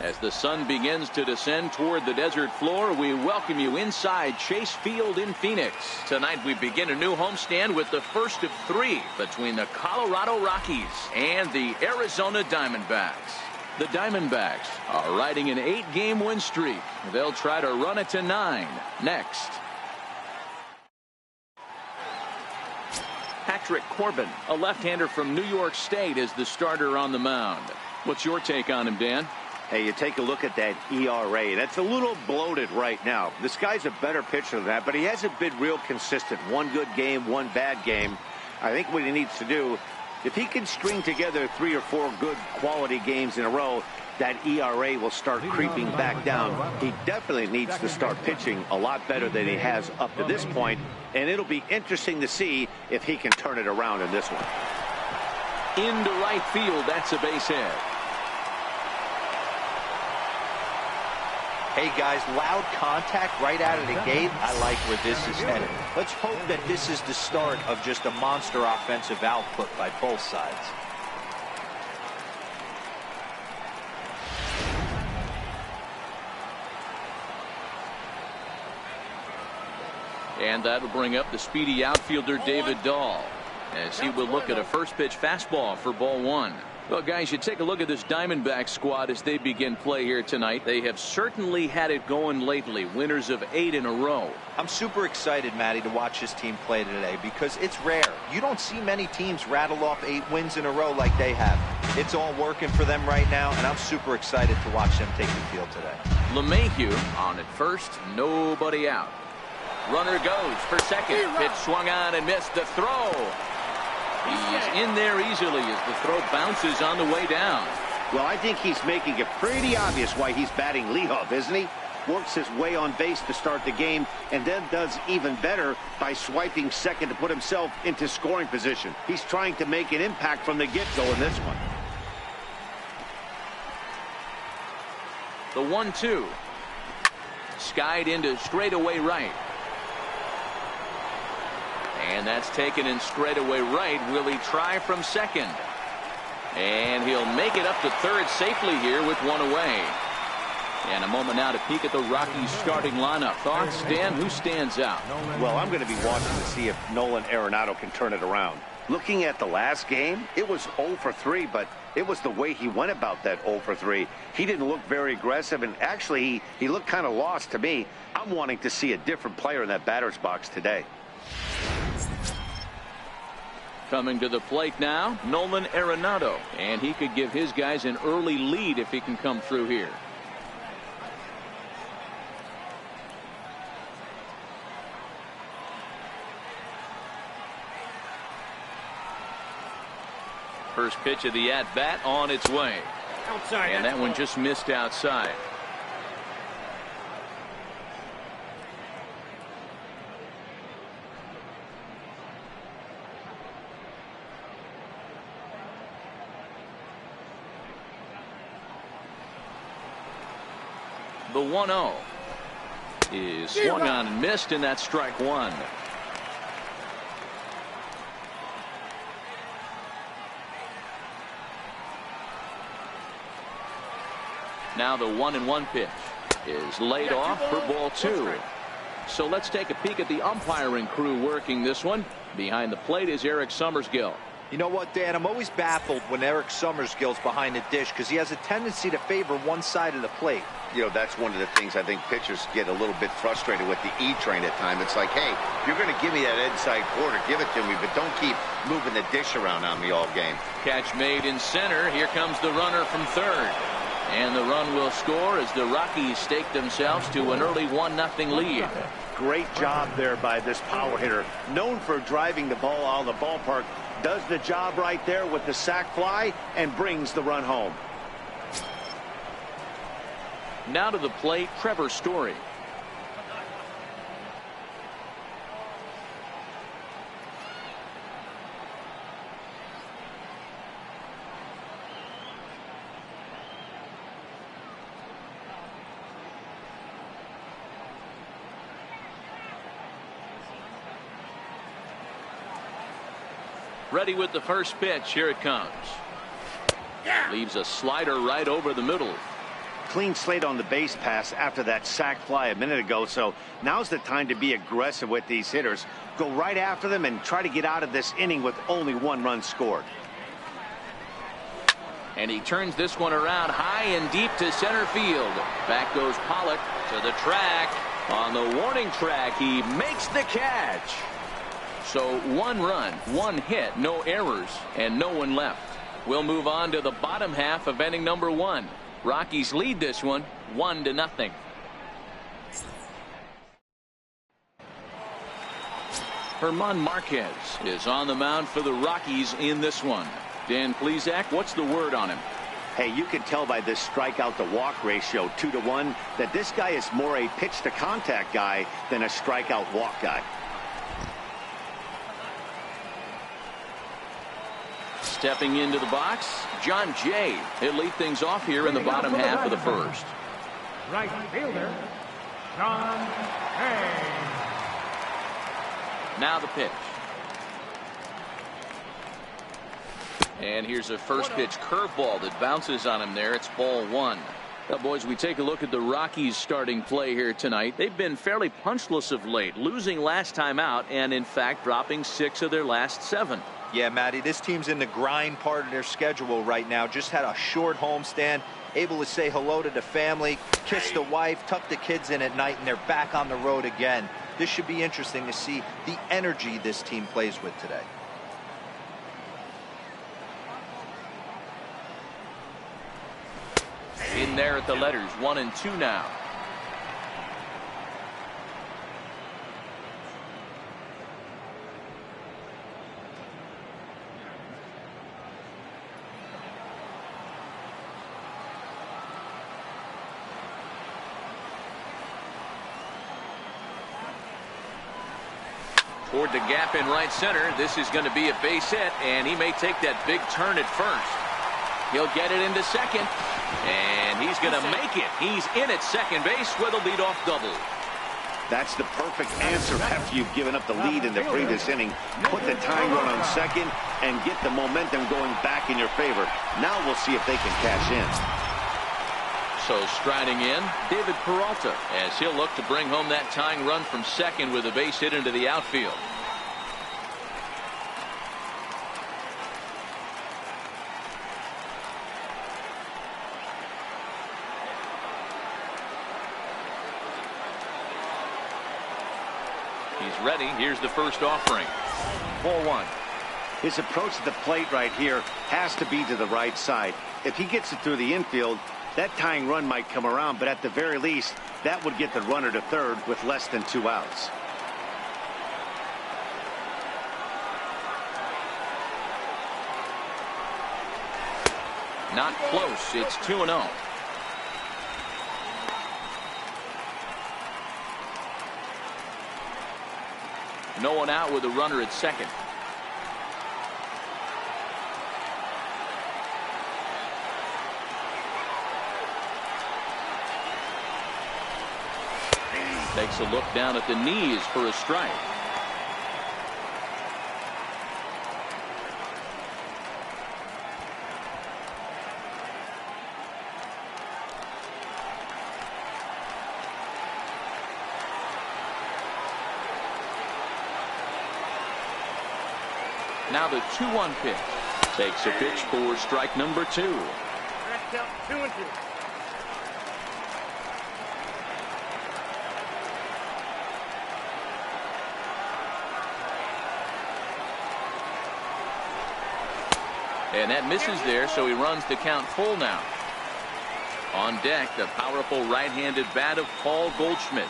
As the sun begins to descend toward the desert floor, we welcome you inside Chase Field in Phoenix. Tonight we begin a new homestand with the first of 3 between the Colorado Rockies and the Arizona Diamondbacks. The Diamondbacks are riding an 8-game win streak. They'll try to run it to 9 next. Patrick Corbin, a left-hander from New York State, is the starter on the mound. What's your take on him, Dan? Hey, you take a look at that ERA. That's a little bloated right now. This guy's a better pitcher than that, but he hasn't been real consistent. One good game, one bad game. I think what he needs to do, if he can string together 3 or 4 good quality games in a row, that ERA will start creeping back down. He definitely needs to start pitching a lot better than he has up to this point, and it'll be interesting to see if he can turn it around in this one. Into right field, that's a base hit. Hey guys, loud contact right out of the gate. I like where this is headed. Let's hope that this is the start of just a monster offensive output by both sides. And that'll bring up the speedy outfielder David Dahl as he will look at a first pitch fastball for ball 1. Well, guys, you take a look at this Diamondback squad as they begin play here tonight. They have certainly had it going lately, winners of 8 in a row. I'm super excited, Matty, to watch this team play today because it's rare. You don't see many teams rattle off 8 wins in a row like they have. It's all working for them right now, and I'm super excited to watch them take the field today. LeMahieu on at first, nobody out. Runner goes for second. Pitch swung on and missed. The throw. He's in there easily as the throw bounces on the way down. Well, I think he's making it pretty obvious why he's batting leadoff, isn't he? Works his way on base to start the game and then does even better by swiping second to put himself into scoring position. He's trying to make an impact from the get-go in this one. The 1-2. Skied into straightaway right. And that's taken in straightaway right. Will he try from second? And he'll make it up to third safely here with 1 away. And a moment now to peek at the Rockies starting lineup. Thoughts, Dan? Who stands out? Well, I'm going to be watching to see if Nolan Arenado can turn it around. Looking at the last game, it was 0 for 3, but it was the way he went about that 0 for 3. He didn't look very aggressive, and actually he looked kind of lost to me. I'm wanting to see a different player in that batter's box today. Coming to the plate now, Nolan Arenado, and he could give his guys an early lead if he can come through here. First pitch of the at-bat on its way. Outside, and that one just missed outside. The 1-0 is swung on and missed, and that's strike 1. Now the 1-1 pitch is laid off for ball 2. So let's take a peek at the umpiring crew working this one. Behind the plate is Eric Summersgill. You know what, Dan? I'm always baffled when Eric Summersgill's behind the dish because he has a tendency to favor one side of the plate. You know, that's one of the things I think pitchers get a little bit frustrated with the E-train at times. It's like, hey, you're going to give me that inside quarter, give it to me, but don't keep moving the dish around on me all game. Catch made in center. Here comes the runner from third. And the run will score as the Rockies stake themselves to an early 1-0 lead. Great job there by this power hitter. Known for driving the ball out of the ballpark. Does the job right there with the sac fly and brings the run home. Now to the plate, Trevor Story. Ready with the first pitch. Here it comes. Leaves a slider right over the middle. clean slate on the base pass after that sac fly a minute ago, so now's the time to be aggressive with these hitters. Go right after them and try to get out of this inning with only 1 run scored. And he turns this one around high and deep to center field. Back goes Pollock to the track. On the warning track, he makes the catch. So 1 run, 1 hit, no errors, and no one left. We'll move on to the bottom half of inning number 1. Rockies lead this one 1-0. German Marquez is on the mound for the Rockies in this one. Dan Plesac, what's the word on him? Hey, you can tell by this strikeout to walk ratio 2-to-1 that this guy is more a pitch to contact guy than a strikeout walk guy. Stepping into the box, John Jay. He'll lead things off here in the bottom half of the first. Right fielder, John Jay. Now the pitch. And here's a first pitch curveball that bounces on him there. It's ball 1. Now, boys, we take a look at the Rockies starting play here tonight. They've been fairly punchless of late, losing last time out and, in fact, dropping 6 of their last 7. Yeah, Matty, this team's in the grind part of their schedule right now. Just had a short homestand, able to say hello to the family, kiss the wife, tuck the kids in at night, and they're back on the road again. This should be interesting to see the energy this team plays with today. In there at the letters, 1 and 2 now. Toward the gap in right center. This is going to be a base hit, and he may take that big turn at first. He'll get it into second, and he's going to make it. He's in at second base with a leadoff double. That's the perfect answer after you've given up the lead in the previous inning. Put the tying run on second and get the momentum going back in your favor. Now we'll see if they can cash in. So striding in, David Peralta, as he'll look to bring home that tying run from second with a base hit into the outfield. He's ready. Here's the first offering. Ball 1. His approach to the plate right here has to be to the right side. If he gets it through the infield, that tying run might come around, but at the very least, that would get the runner to third with less than 2 outs. Not close. It's 2-0. No one out with a runner at second. Takes a look down at the knees for a strike. Now the 2-1 pitch. Takes a pitch for strike number 2. That's out 2-2. And that misses there, so he runs the count full now. On deck, the powerful right-handed bat of Paul Goldschmidt.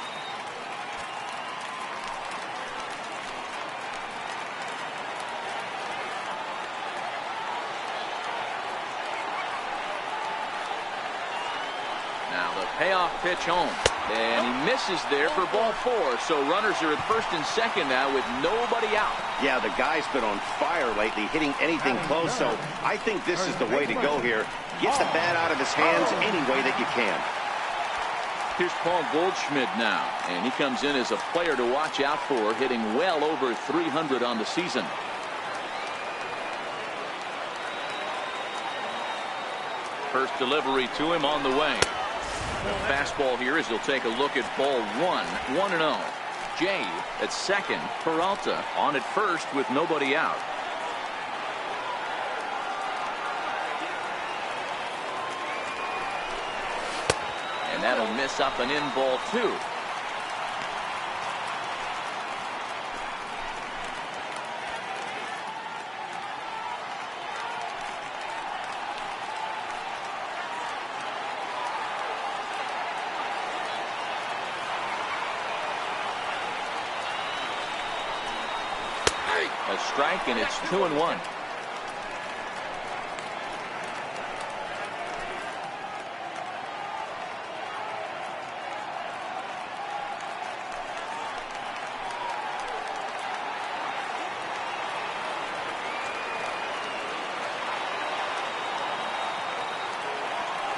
Now the payoff pitch home. And he misses there for ball 4. So runners are at first and second now with nobody out. Yeah, the guy's been on fire lately, hitting anything close, so I think this is the way to go here. Get the bat out of his hands any way that you can. Here's Paul Goldschmidt now, and he comes in as a player to watch out for, hitting well over 300 on the season. First delivery to him on the way. The fastball here as he'll take a look at ball one. 1-0. Jay at second. Peralta on at first with nobody out. And that'll miss up and in, ball two. A strike, and it's 2-1.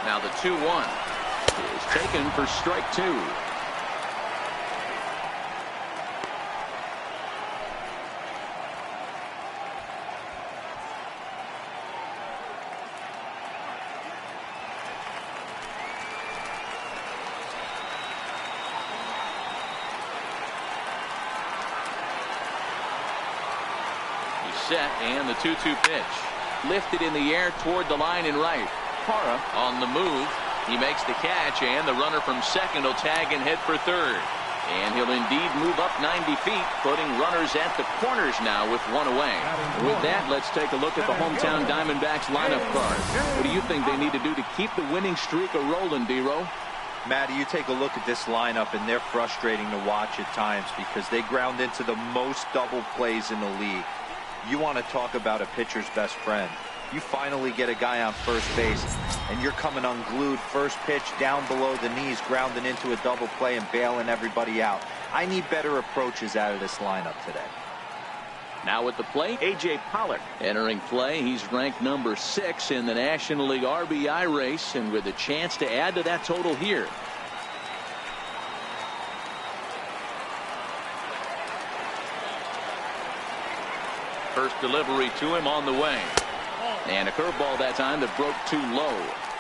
Now the 2-1 is taken for strike two. Set, and the 2-2 pitch. Lifted in the air toward the line and right. Parra on the move. He makes the catch, and the runner from second will tag and head for third. And he'll indeed move up 90 feet, putting runners at the corners now with one away. With that, let's take a look at the hometown Diamondbacks lineup card. What do you think they need to do to keep the winning streak a-rolling, D-Row? Matty, you take a look at this lineup, and they're frustrating to watch at times because they ground into the most double plays in the league. You want to talk about a pitcher's best friend. You finally get a guy on first base, and you're coming unglued. First pitch down below the knees, grounding into a double play and bailing everybody out. I need better approaches out of this lineup today. Now at the plate, A.J. Pollock entering play. He's ranked number 6 in the National League RBI race, and with a chance to add to that total here. First delivery to him on the way. And a curveball that time that broke too low.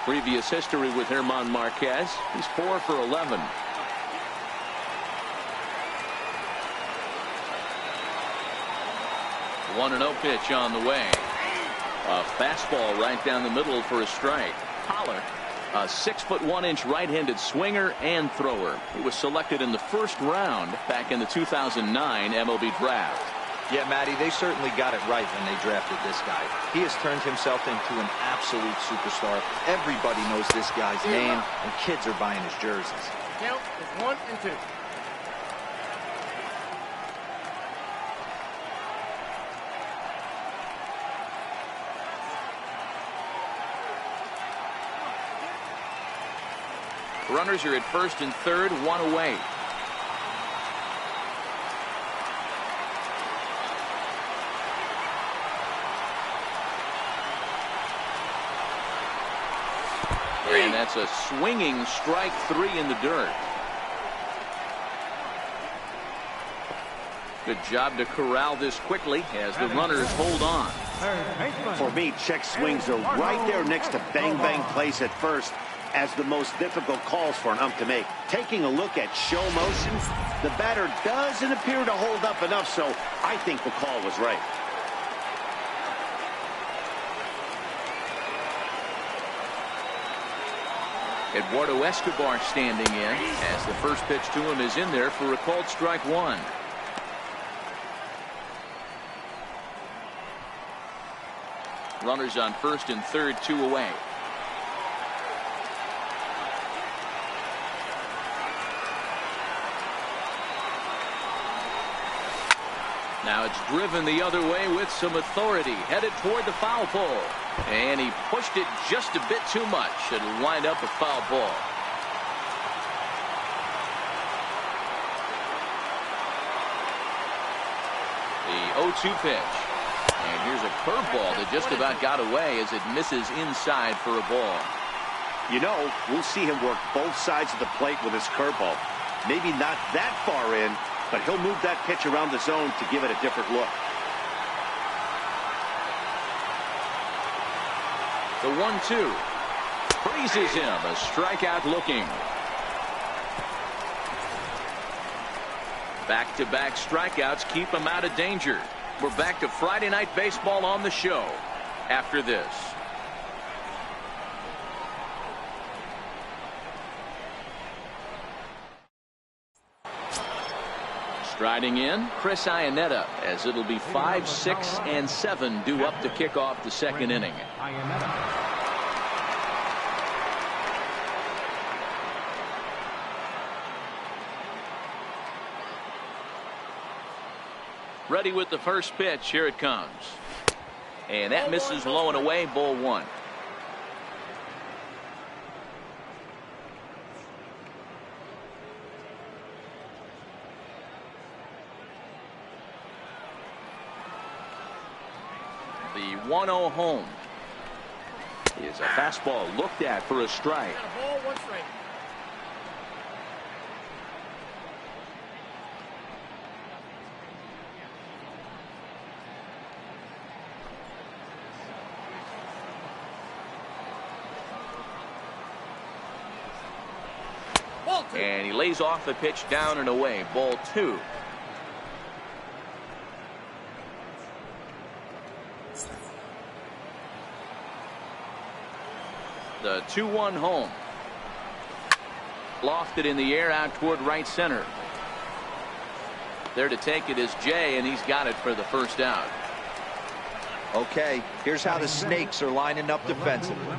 Previous history with German Marquez. He's 4 for 11. One 1-0 pitch on the way. A fastball right down the middle for a strike. Pollock, a 6'1" right-handed swinger and thrower. He was selected in the first round back in the 2009 MLB draft. Yeah, Matty, they certainly got it right when they drafted this guy. He has turned himself into an absolute superstar. Everybody knows this guy's name, and kids are buying his jerseys. Count is 1 and 2. Runners are at first and third, one away. And that's a swinging strike 3 in the dirt. Good job to corral this quickly as the runners hold on. For me, check swings are right there next to bang bang plays at first as the most difficult calls for an ump to make. Taking a look at show motion, the batter doesn't appear to hold up enough, so I think the call was right. Eduardo Escobar standing in as the first pitch to him is in there for a called strike 1. Runners on first and third, 2 away. Now it's driven the other way with some authority, headed toward the foul pole. And he pushed it just a bit too much. It'll wind up a foul ball. The 0-2 pitch. And here's a curveball that just about got away as it misses inside for a ball. You know, we'll see him work both sides of the plate with his curveball. Maybe not that far in, but he'll move that pitch around the zone to give it a different look. The 1-2. Pretty squeezes him. A strikeout looking. Back-to-back strikeouts keep him out of danger. We're back to Friday Night Baseball on the show after this. Striding in, Chris Iannetta, as it'll be 5, 6, and 7 due up to kick off the second inning. Ready with the first pitch. Here it comes. And that misses low and away. Ball 1. The 1-0 home is a fastball looked at for a strike. Ball, 1 strike. And he lays off the pitch down and away. Ball 2. The 2-1 home. Lofted in the air out toward right center. There to take it is Jay, and he's got it for the first out. Okay, here's how the Snakes are lining up defensively.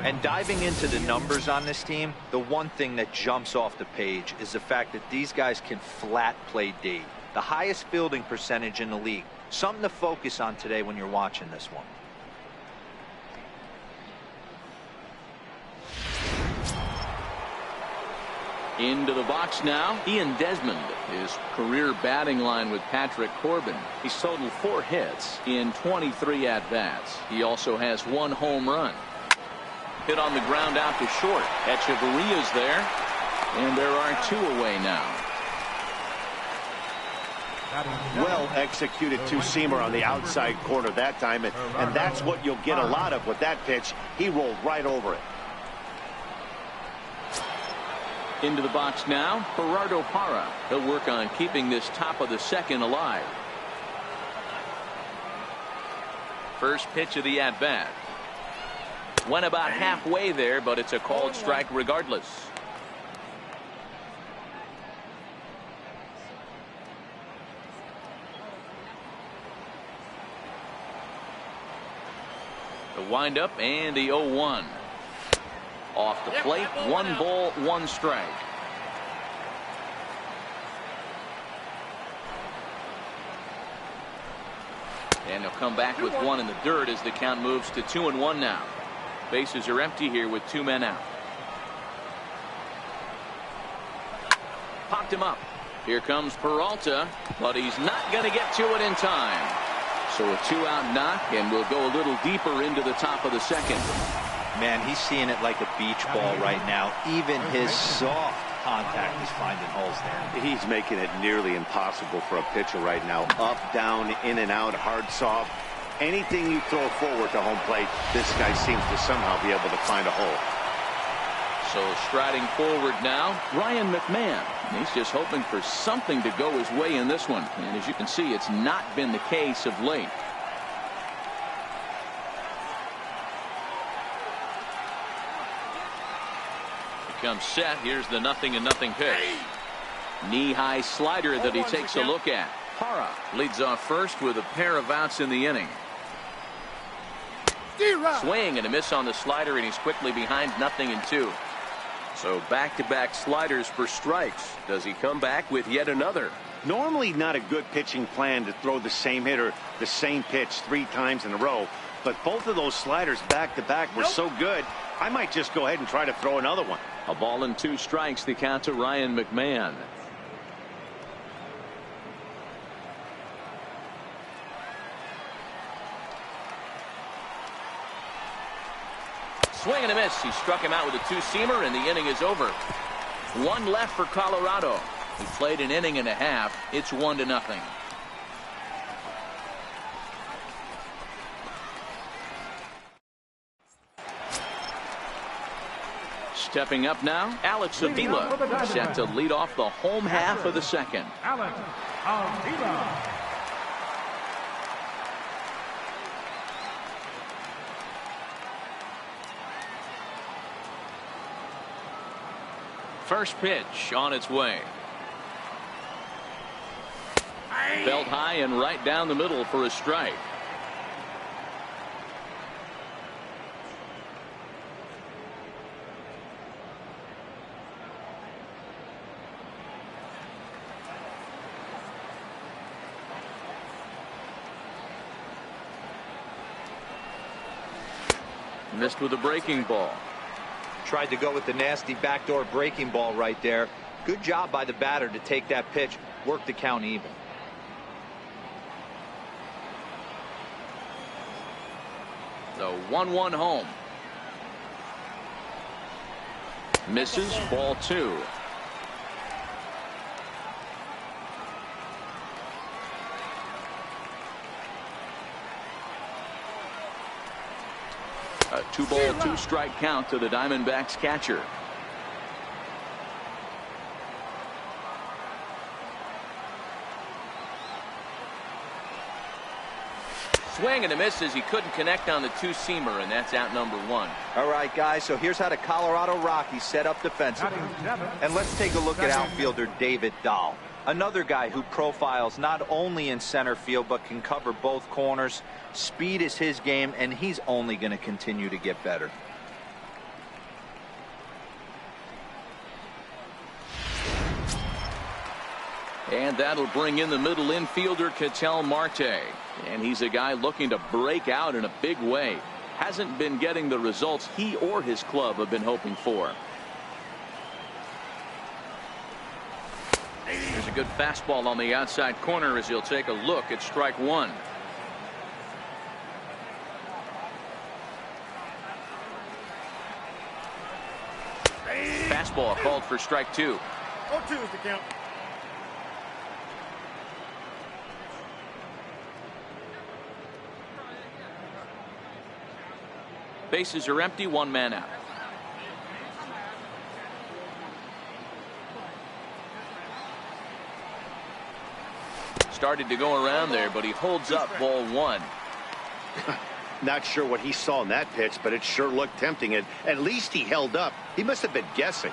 And diving into the numbers on this team, the one thing that jumps off the page is the fact that these guys can flat play D. The highest fielding percentage in the league. Something to focus on today when you're watching this one. Into the box now, Ian Desmond. His career batting line with Patrick Corbin. He's totaled 4 hits in 23 at-bats. He also has 1 home run. Hit on the ground out to short. Echeverria's there, and there are 2 away now. Well executed two-seamer on the outside corner that time, and that's what you'll get a lot of with that pitch. He rolled right over it. Into the box now, Gerardo Parra. He'll work on keeping this top of the second alive. First pitch of the at-bat. Went about halfway there, but it's a called strike regardless. The windup and the 0-1. Off the plate, 1 ball, 1 strike. And he'll come back with 1 in the dirt as the count moves to 2-1 now. Bases are empty here with 2 men out. Popped him up. Here comes Peralta, but he's not going to get to it in time. So a 2-out knock, and we'll go a little deeper into the top of the second. Man, he's seeing it like a beach ball right now. Even his soft contact is finding holes there. He's making it nearly impossible for a pitcher right now. Up, down, in and out, hard, soft. Anything you throw forward to home plate, this guy seems to somehow be able to find a hole. So striding forward now, Ryan McMahon. He's just hoping for something to go his way in this one. And as you can see, it's not been the case of late. Comes set. Here's the 0-0 pitch. Knee-high slider that he takes a look at. Parra leads off first with a pair of outs in the inning. Swing and a miss on the slider, and he's quickly behind 0-2. So back-to-back sliders for strikes. Does he come back with yet another? Normally not a good pitching plan to throw the same hitter the same pitch 3 times in a row, but both of those sliders back-to-back were so good, I might just go ahead and try to throw another one. A ball and 2 strikes, the count to Ryan McMahon. Swing and a miss. He struck him out with a 2-seamer, and the inning is over. 1 left for Colorado. He played an inning and a half. It's 1-0. Stepping up now, Alex Avila, set to lead off the home half of the second. Alex Avila. First pitch on its way. Belt high and right down the middle for a strike. Missed with a breaking ball. Tried to go with the nasty backdoor breaking ball right there. Good job by the batter to take that pitch, work the count even. The 1-1 home. Misses, ball 2. A 2-ball, 2-strike count to the Diamondbacks catcher. Swing and a miss as he couldn't connect on the two-seamer, and that's out number 1. All right, guys, so here's how the Colorado Rockies set up defensively. And let's take a look at outfielder David Dahl. Another guy who profiles not only in center field but can cover both corners. Speed is his game, and he's only going to continue to get better. And that'll bring in the middle infielder Ketel Marte. And he's a guy looking to break out in a big way. Hasn't been getting the results he or his club have been hoping for. There's a good fastball on the outside corner as he'll take a look at strike 1. Fastball called for strike 2. 0-2 is the count. Bases are empty, 1 man out. Started to go around there, but he holds up, ball 1. Not sure what he saw in that pitch, but it sure looked tempting. And at least he held up. He must have been guessing.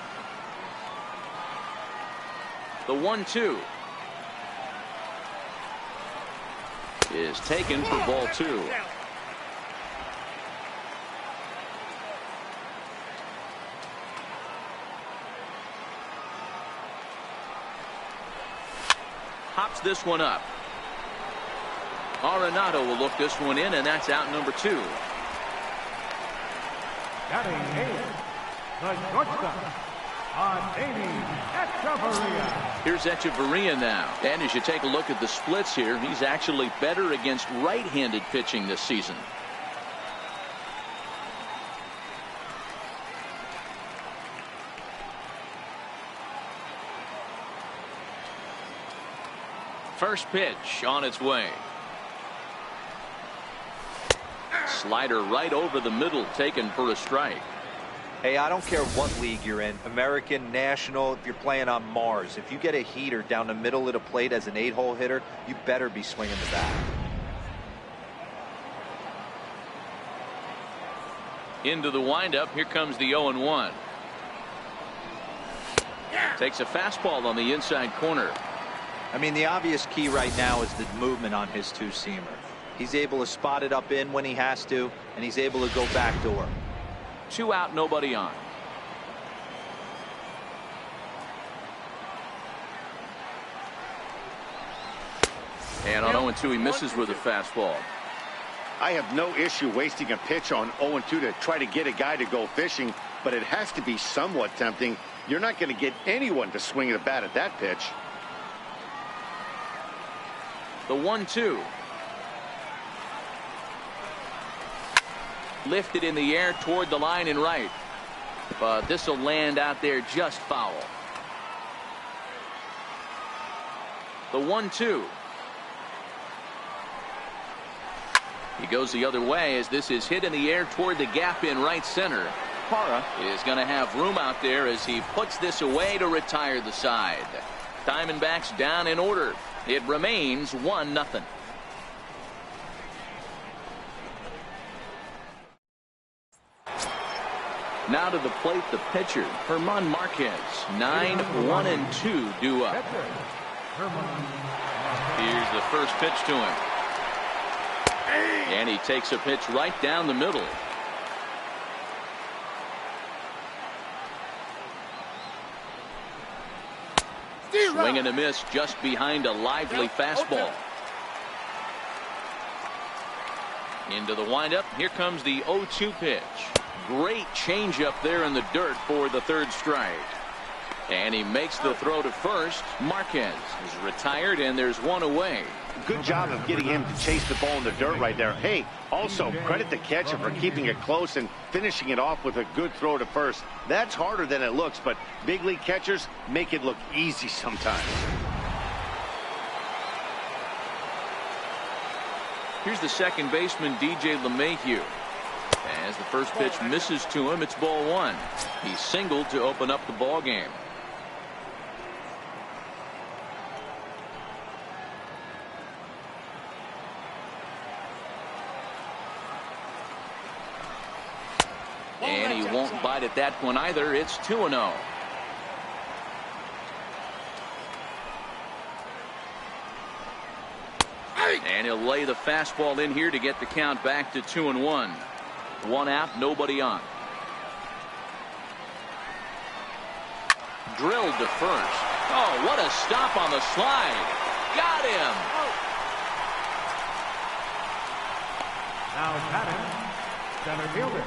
The 1-2 is taken for ball 2. Hops this one up. Arenado will look this one in, and that's out number 2. Batting eighth, the shortstop, Echeverria. Here's Echeverria now. And as you take a look at the splits here, he's actually better against right-handed pitching this season. First pitch on its way. Slider right over the middle, taken for a strike. Hey, I don't care what league you're in, American, National, if you're playing on Mars. If you get a heater down the middle of the plate as an 8-hole hitter, you better be swinging the bat. Into the windup, here comes the 0-1. Takes a fastball on the inside corner. I mean, the obvious key right now is the movement on his two-seamer. He's able to spot it up in when he has to, and he's able to go backdoor. 2 out, nobody on. And on 0-2, he misses with a fastball. I have no issue wasting a pitch on 0-2 to try to get a guy to go fishing, but it has to be somewhat tempting. You're not going to get anyone to swing the bat at that pitch. The 1-2. Lifted in the air toward the line and right. But this will land out there just foul. The 1-2. He goes the other way as this is hit in the air toward the gap in right center. Parra is going to have room out there as he puts this away to retire the side. Diamondbacks down in order. It remains 1-0. Now to the plate, the pitcher, German Marquez. 9-1-2 due up. Here's the first pitch to him. And he takes a pitch right down the middle. Swing and a miss just behind a lively fastball. Into the windup. Here comes the 0-2 pitch. Great changeup there in the dirt for the third strike. And he makes the throw to first. Marquez is retired, and there's one away. Good job of getting him to chase the ball in the dirt right there. Hey, also credit the catcher for keeping it close and finishing it off with a good throw to first. That's harder than it looks, but big league catchers make it look easy sometimes. Here's the second baseman, DJ LeMahieu. As the first pitch misses to him, it's ball one. He singled to open up the ball game. And he won't bite at that one either. It's 2-0. And he'll lay the fastball in here to get the count back to 2-1. One out, nobody on. Drilled to first. Oh, what a stop on the slide. Got him. Now batting, center fielder,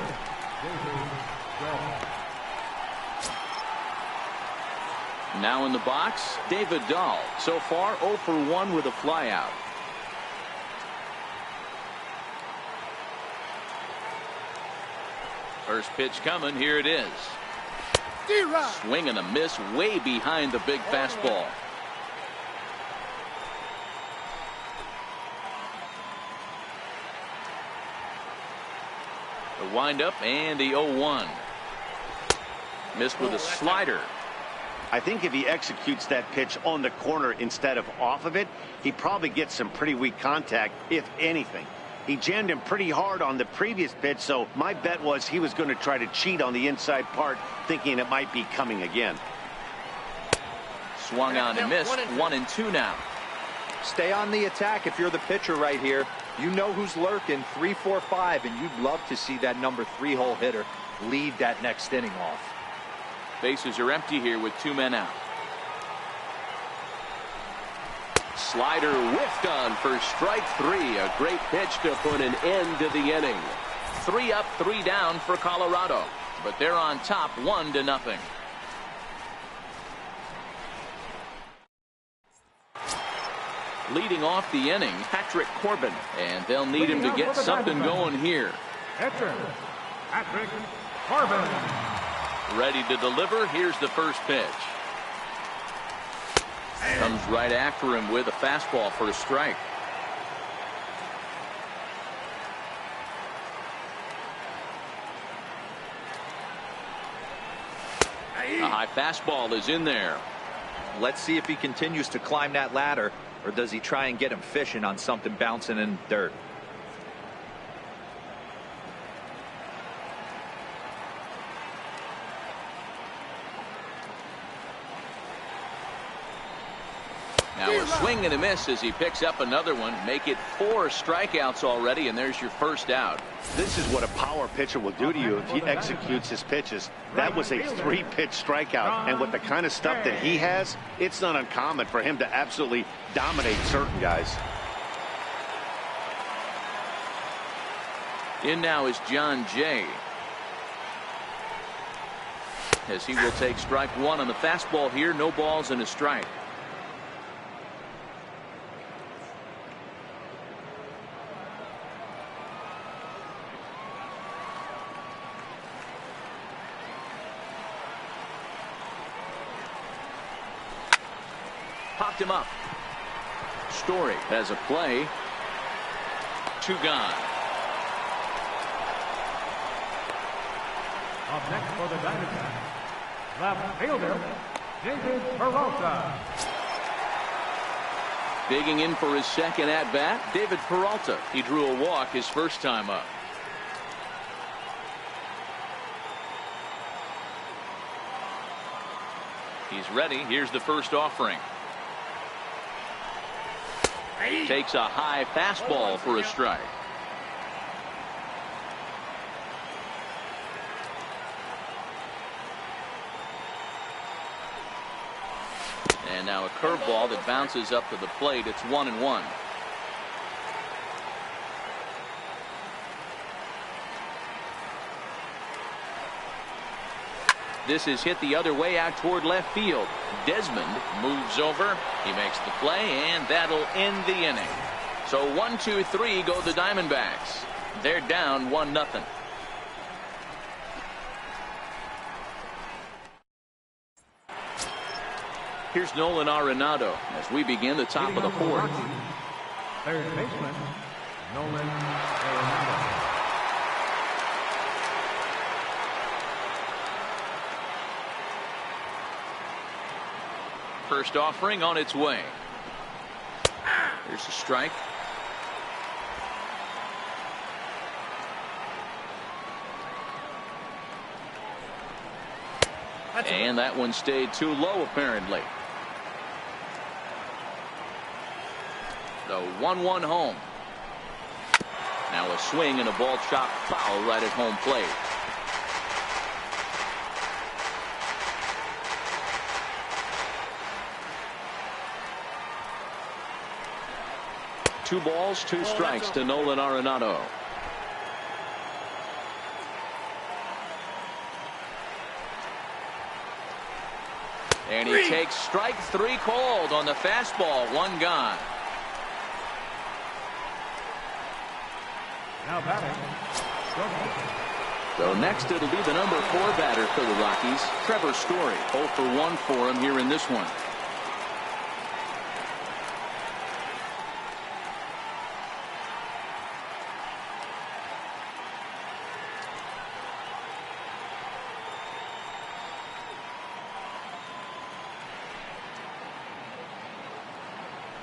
now in the box, David Dahl. So far 0 for 1 with a flyout. First pitch coming. Here it is. Swing and a miss way behind the big fastball. The windup and the 0-1. Missed with a slider. I think if he executes that pitch on the corner instead of off of it, he probably gets some pretty weak contact, if anything. He jammed him pretty hard on the previous pitch, so my bet was he was going to try to cheat on the inside part, thinking it might be coming again. Swung on and missed. 1-2 now. Stay on the attack if you're the pitcher right here. You know who's lurking, 3, 4, 5, and you'd love to see that number 3-hole hitter lead that next inning off. Bases are empty here with 2 men out. Slider whiffed on for strike 3. A great pitch to put an end to the inning. 3 up, 3 down for Colorado, but they're on top 1-0. Leading off the inning, Patrick Corbin, and they'll need him to get something going here. pitcher, Patrick Corbin. Ready to deliver. Here's the first pitch. Comes right after him with a fastball for a strike. A high fastball is in there. Let's see if he continues to climb that ladder, or does he try and get him fishing on something bouncing in dirt. Now a swing and a miss as he picks up another one. Make it 4 strikeouts already, and there's your first out. This is what a power pitcher will do to you if he executes his pitches. That was a 3-pitch strikeout, and with the kind of stuff that he has, it's not uncommon for him to absolutely dominate certain guys. In now is John Jay, as he will take strike 1 on the fastball here. No balls and a strike. Popped him up. Story has a play. 2 gone. Up next for the Diamondbacks, left fielder, David Peralta. Digging in for his second at-bat, David Peralta. He drew a walk his first time up. He's ready. Here's the first offering. Takes a high fastball for a strike. And now a curveball that bounces up to the plate. It's 1-1. This is hit the other way out toward left field. Desmond moves over. He makes the play, and that'll end the inning. So 1-2-3 go the Diamondbacks. They're down 1-0. Here's Nolan Arenado as we begin the top of the fourth. Third baseman, Nolan Arenado. First offering on its way. Here's a strike. And that one stayed too low apparently. The 1-1 home. Now a swing and a ball chopped foul right at home plate. Two balls, two strikes to Nolan Arenado. And he takes strike three called on the fastball. One gone. Now batting. So next it'll be the number 4 batter for the Rockies, Trevor Story. 0 for 1 for him here in this one.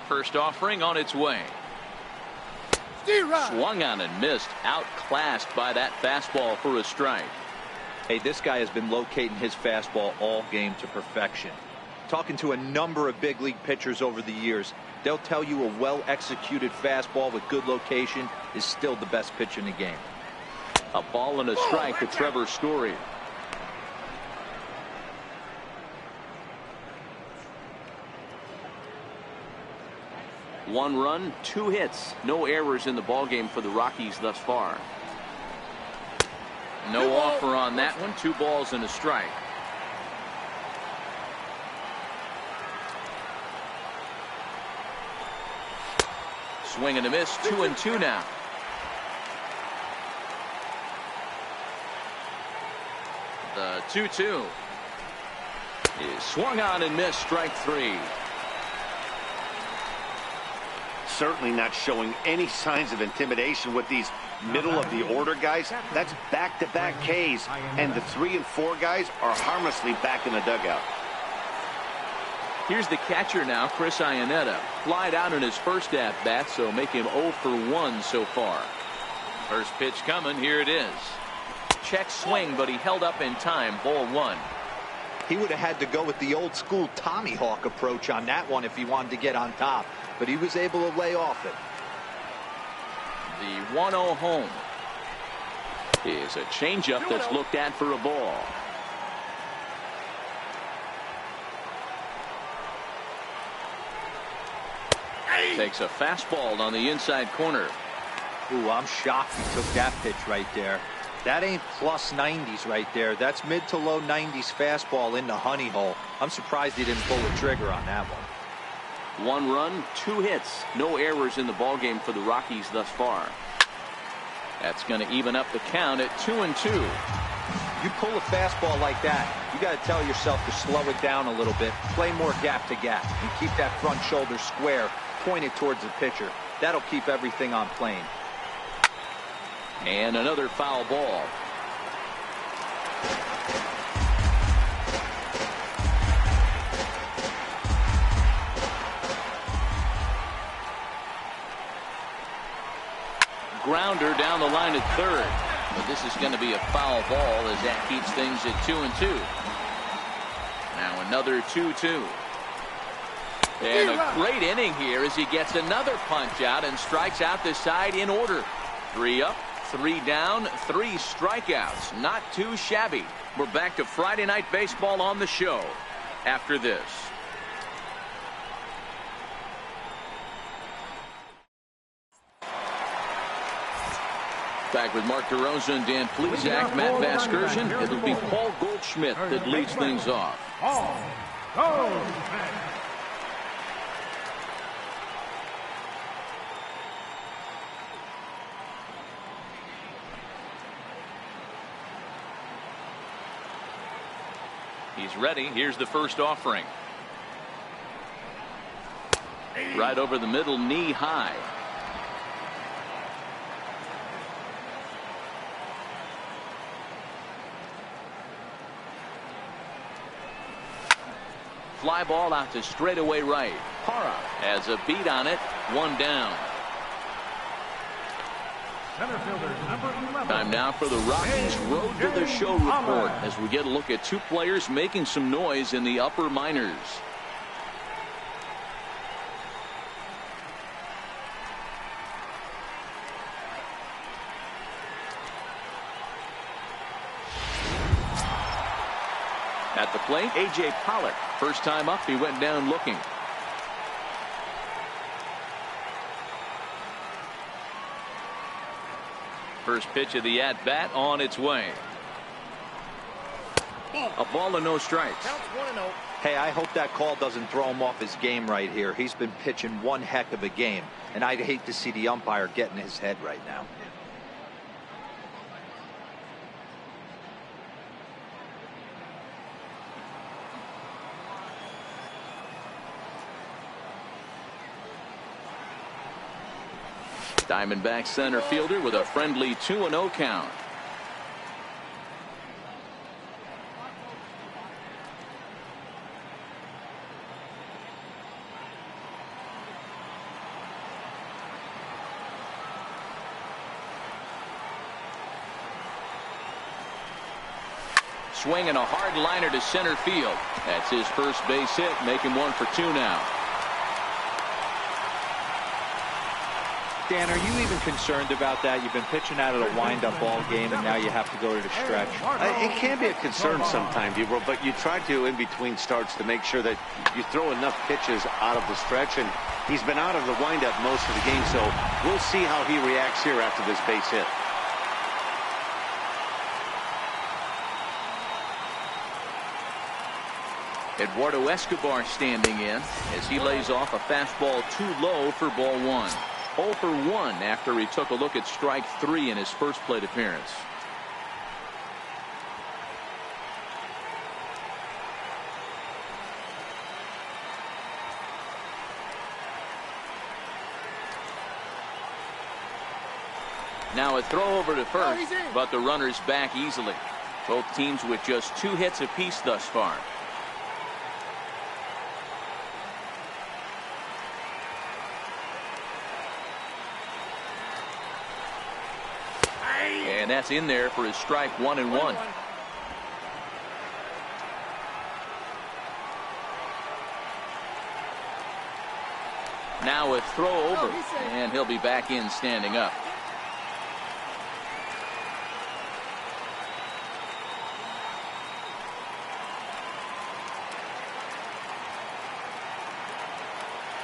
First offering on its way. Swung on and missed. Outclassed by that fastball for a strike. Hey, this guy has been locating his fastball all game to perfection. Talking to a number of big league pitchers over the years, they'll tell you a well-executed fastball with good location is still the best pitch in the game. A ball and a strike to Trevor Story. One run, 2 hits, no errors in the ballgame for the Rockies thus far. No offer on that one. 2 balls and a strike. Swing and a miss. 2-2 now. The 2-2 is swung on and missed. Strike 3. Certainly not showing any signs of intimidation with these middle of the order guys. That's back-to-back Ks, and the 3 and 4 guys are harmlessly back in the dugout. Here's the catcher now, Chris Iannetta. Flied out in his first at-bat, so make him 0 for 1 so far. First pitch coming. Here it is. Check swing, but he held up in time. Ball 1. He would have had to go with the old school Tommy Hawk approach on that one if he wanted to get on top, but he was able to lay off it. The 1-0 home is a changeup that's looked at for a ball. Takes a fastball on the inside corner. Ooh, I'm shocked he took that pitch right there. That ain't plus 90s right there. That's mid to low 90s fastball in the honey hole. I'm surprised he didn't pull the trigger on that one. 1 run, 2 hits, no errors in the ballgame for the Rockies thus far. That's going to even up the count at 2-2. You pull a fastball like that, you got to tell yourself to slow it down a little bit, play more gap to gap, and keep that front shoulder square, pointed towards the pitcher. That'll keep everything on plane. And another foul ball. Grounder down the line at third. But this is going to be a foul ball as that keeps things at 2-2. Now another 2-2. And a great inning here as he gets another punch out and strikes out the side in order. 3 up, 3 down, 3 strikeouts. Not too shabby. We're back to Friday Night Baseball on the show after this. Back with Mark DeRosa and Dan Plesac, Matt Vasgersian. It'll be Paul Goldschmidt that leads things off. Paul Goldschmidt. He's ready. Here's the first offering. Right over the middle, knee high. Fly ball out to straightaway right. Hara has a beat on it. 1 down. Center fielder number 11. Time now for the Rockies Road to the Show report as we get a look at 2 players making some noise in the upper minors. At the plate, A.J. Pollock. First time up, he went down looking. First pitch of the at-bat on its way. A ball and no strikes. Counts 1-0. Hey, I hope that call doesn't throw him off his game right here. He's been pitching one heck of a game, and I'd hate to see the umpire get in his head right now. Diamondback center fielder with a friendly 2-0 count. Swinging a hard liner to center field. That's his first base hit, making 1 for 2 now. Dan, are you even concerned about that? You've been pitching out of the wind-up ball game, and now you have to go to the stretch. It can be a concern sometimes, but you try to, in between starts, to make sure that you throw enough pitches out of the stretch, and he's been out of the windup most of the game, so we'll see how he reacts here after this base hit. Eduardo Escobar standing in as he lays off a fastball too low for ball 1. 0 for 1 after he took a look at strike 3 in his first plate appearance. Now a throw over to first, but the runner's back easily. Both teams with just 2 hits apiece thus far. And that's in there for his strike 1 and 1. Now a throw over, and he'll be back in standing up.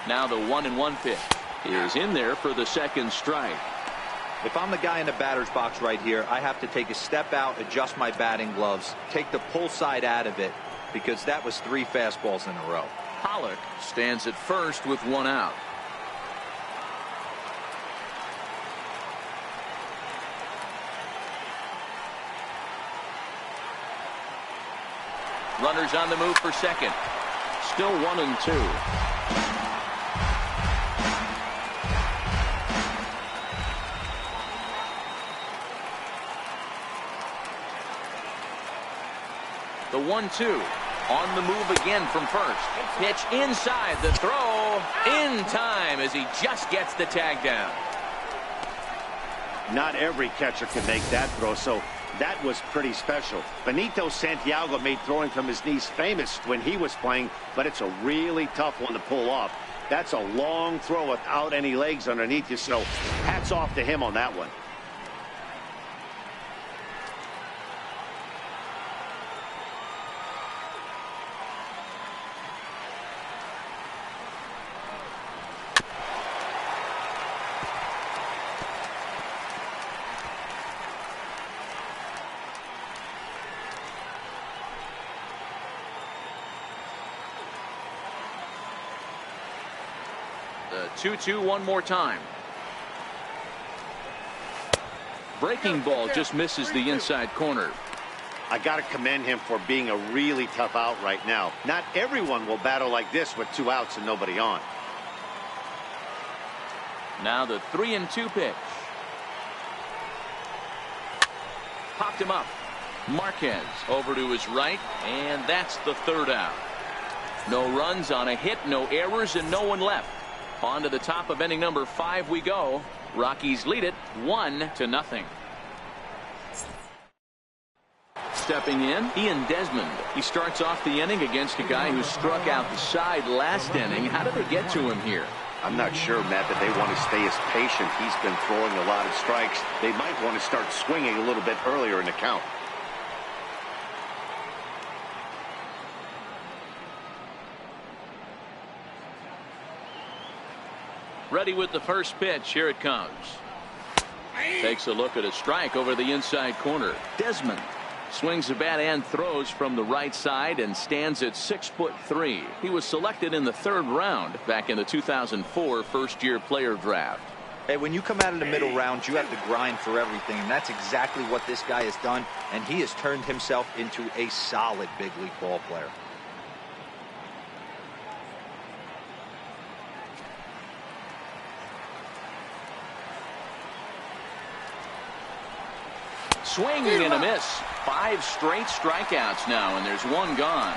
Now the 1-1 pitch is in there for the second strike. If I'm the guy in the batter's box right here, I have to take a step out, adjust my batting gloves, take the pull side out of it, because that was 3 fastballs in a row. Pollock stands at first with 1 out. Runners on the move for second. Still 1 and 2. The 1-2. On the move again from first. Pitch inside, the throw in time as he just gets the tag down. Not every catcher can make that throw, so that was pretty special. Benito Santiago made throwing from his knees famous when he was playing, but it's a really tough one to pull off. That's a long throw without any legs underneath you, so hats off to him on that one. The 2-2 one more time. Breaking ball just misses the inside corner. I got to commend him for being a really tough out right now. Not everyone will battle like this with 2 outs and nobody on. Now the 3-2 pitch. Popped him up. Marquez over to his right, and that's the 3rd out. No runs on a hit, no errors, and no one left. On to the top of inning number 5 we go. Rockies lead it 1-0. Stepping in, Ian Desmond. He starts off the inning against a guy who struck out the side last inning. How did they get to him here? I'm not sure, Matt, that they want to stay as patient. He's been throwing a lot of strikes. They might want to start swinging a little bit earlier in the count. Ready with the first pitch. Here it comes. Takes a look at a strike over the inside corner. Desmond swings the bat and throws from the right side and stands at 6'3". He was selected in the 3rd round back in the 2004 first-year player draft. Hey, when you come out of the middle round, you have to grind for everything, and that's exactly what this guy has done, and he has turned himself into a solid big league ball player. Swinging and a miss. 5 straight strikeouts now, and there's 1 gone.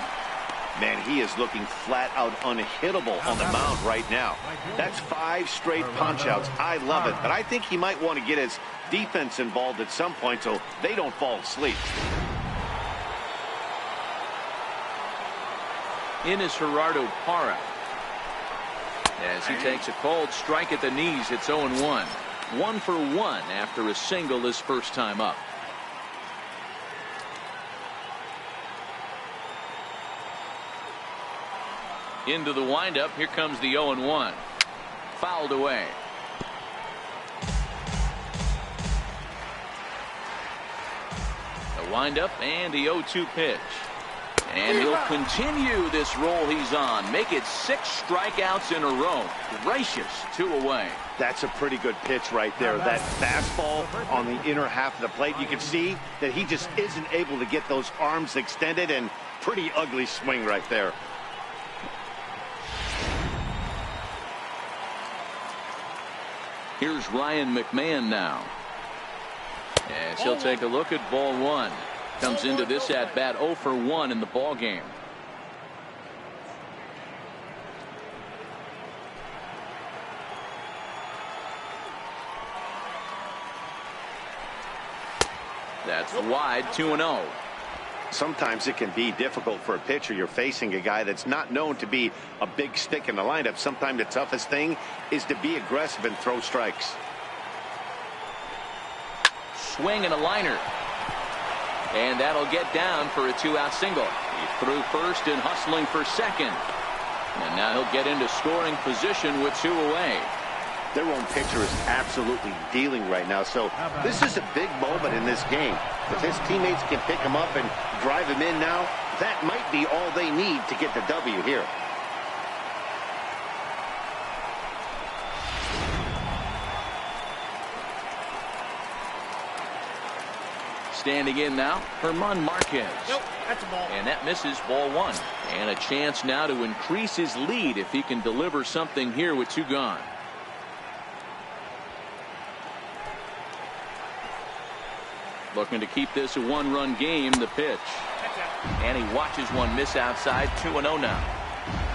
Man, he is looking flat out unhittable on the mound right now. That's 5 straight punch-outs. I love it, but I think he might want to get his defense involved at some point so they don't fall asleep. In is Gerardo Parra. As he takes a cold strike at the knees, it's 0-1. 1 for 1 after a single his first time up. Into the windup. Here comes the 0-1. Fouled away. The windup and the 0-2 pitch. And he'll continue this roll he's on. Make it 6 strikeouts in a row. Gracious, 2 away. That's a pretty good pitch right there. That fastball on the inner half of the plate. You can see that he just isn't able to get those arms extended, and pretty ugly swing right there. Here's Ryan McMahon now. As he'll take a look at ball 1. Comes into this at bat 0 for 1 in the ball game. That's wide. 2-0. Sometimes it can be difficult for a pitcher. You're facing a guy that's not known to be a big stick in the lineup. Sometimes the toughest thing is to be aggressive and throw strikes. Swing and a liner. And that'll get down for a 2-out single. He threw first and hustling for second. And now he'll get into scoring position with 2 away. Their own pitcher is absolutely dealing right now, so this is a big moment in this game. If his teammates can pick him up and drive him in now, that might be all they need to get the W here. Standing in now, German Marquez. Nope, that's a ball. And that misses ball 1. And a chance now to increase his lead if he can deliver something here with 2 gone. Looking to keep this a 1-run game. The pitch. And he watches one miss outside. 2-0 now.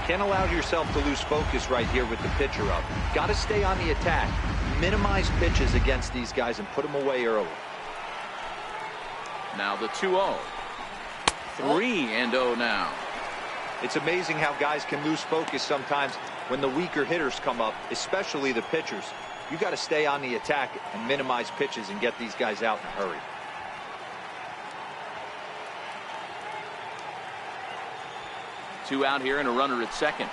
Can't allow yourself to lose focus right here with the pitcher up. Got to stay on the attack. Minimize pitches against these guys and put them away early. Now the 2-0. 3-0 now. It's amazing how guys can lose focus sometimes when the weaker hitters come up, especially the pitchers. You got to stay on the attack and minimize pitches and get these guys out in a hurry. Two out here and a runner at second.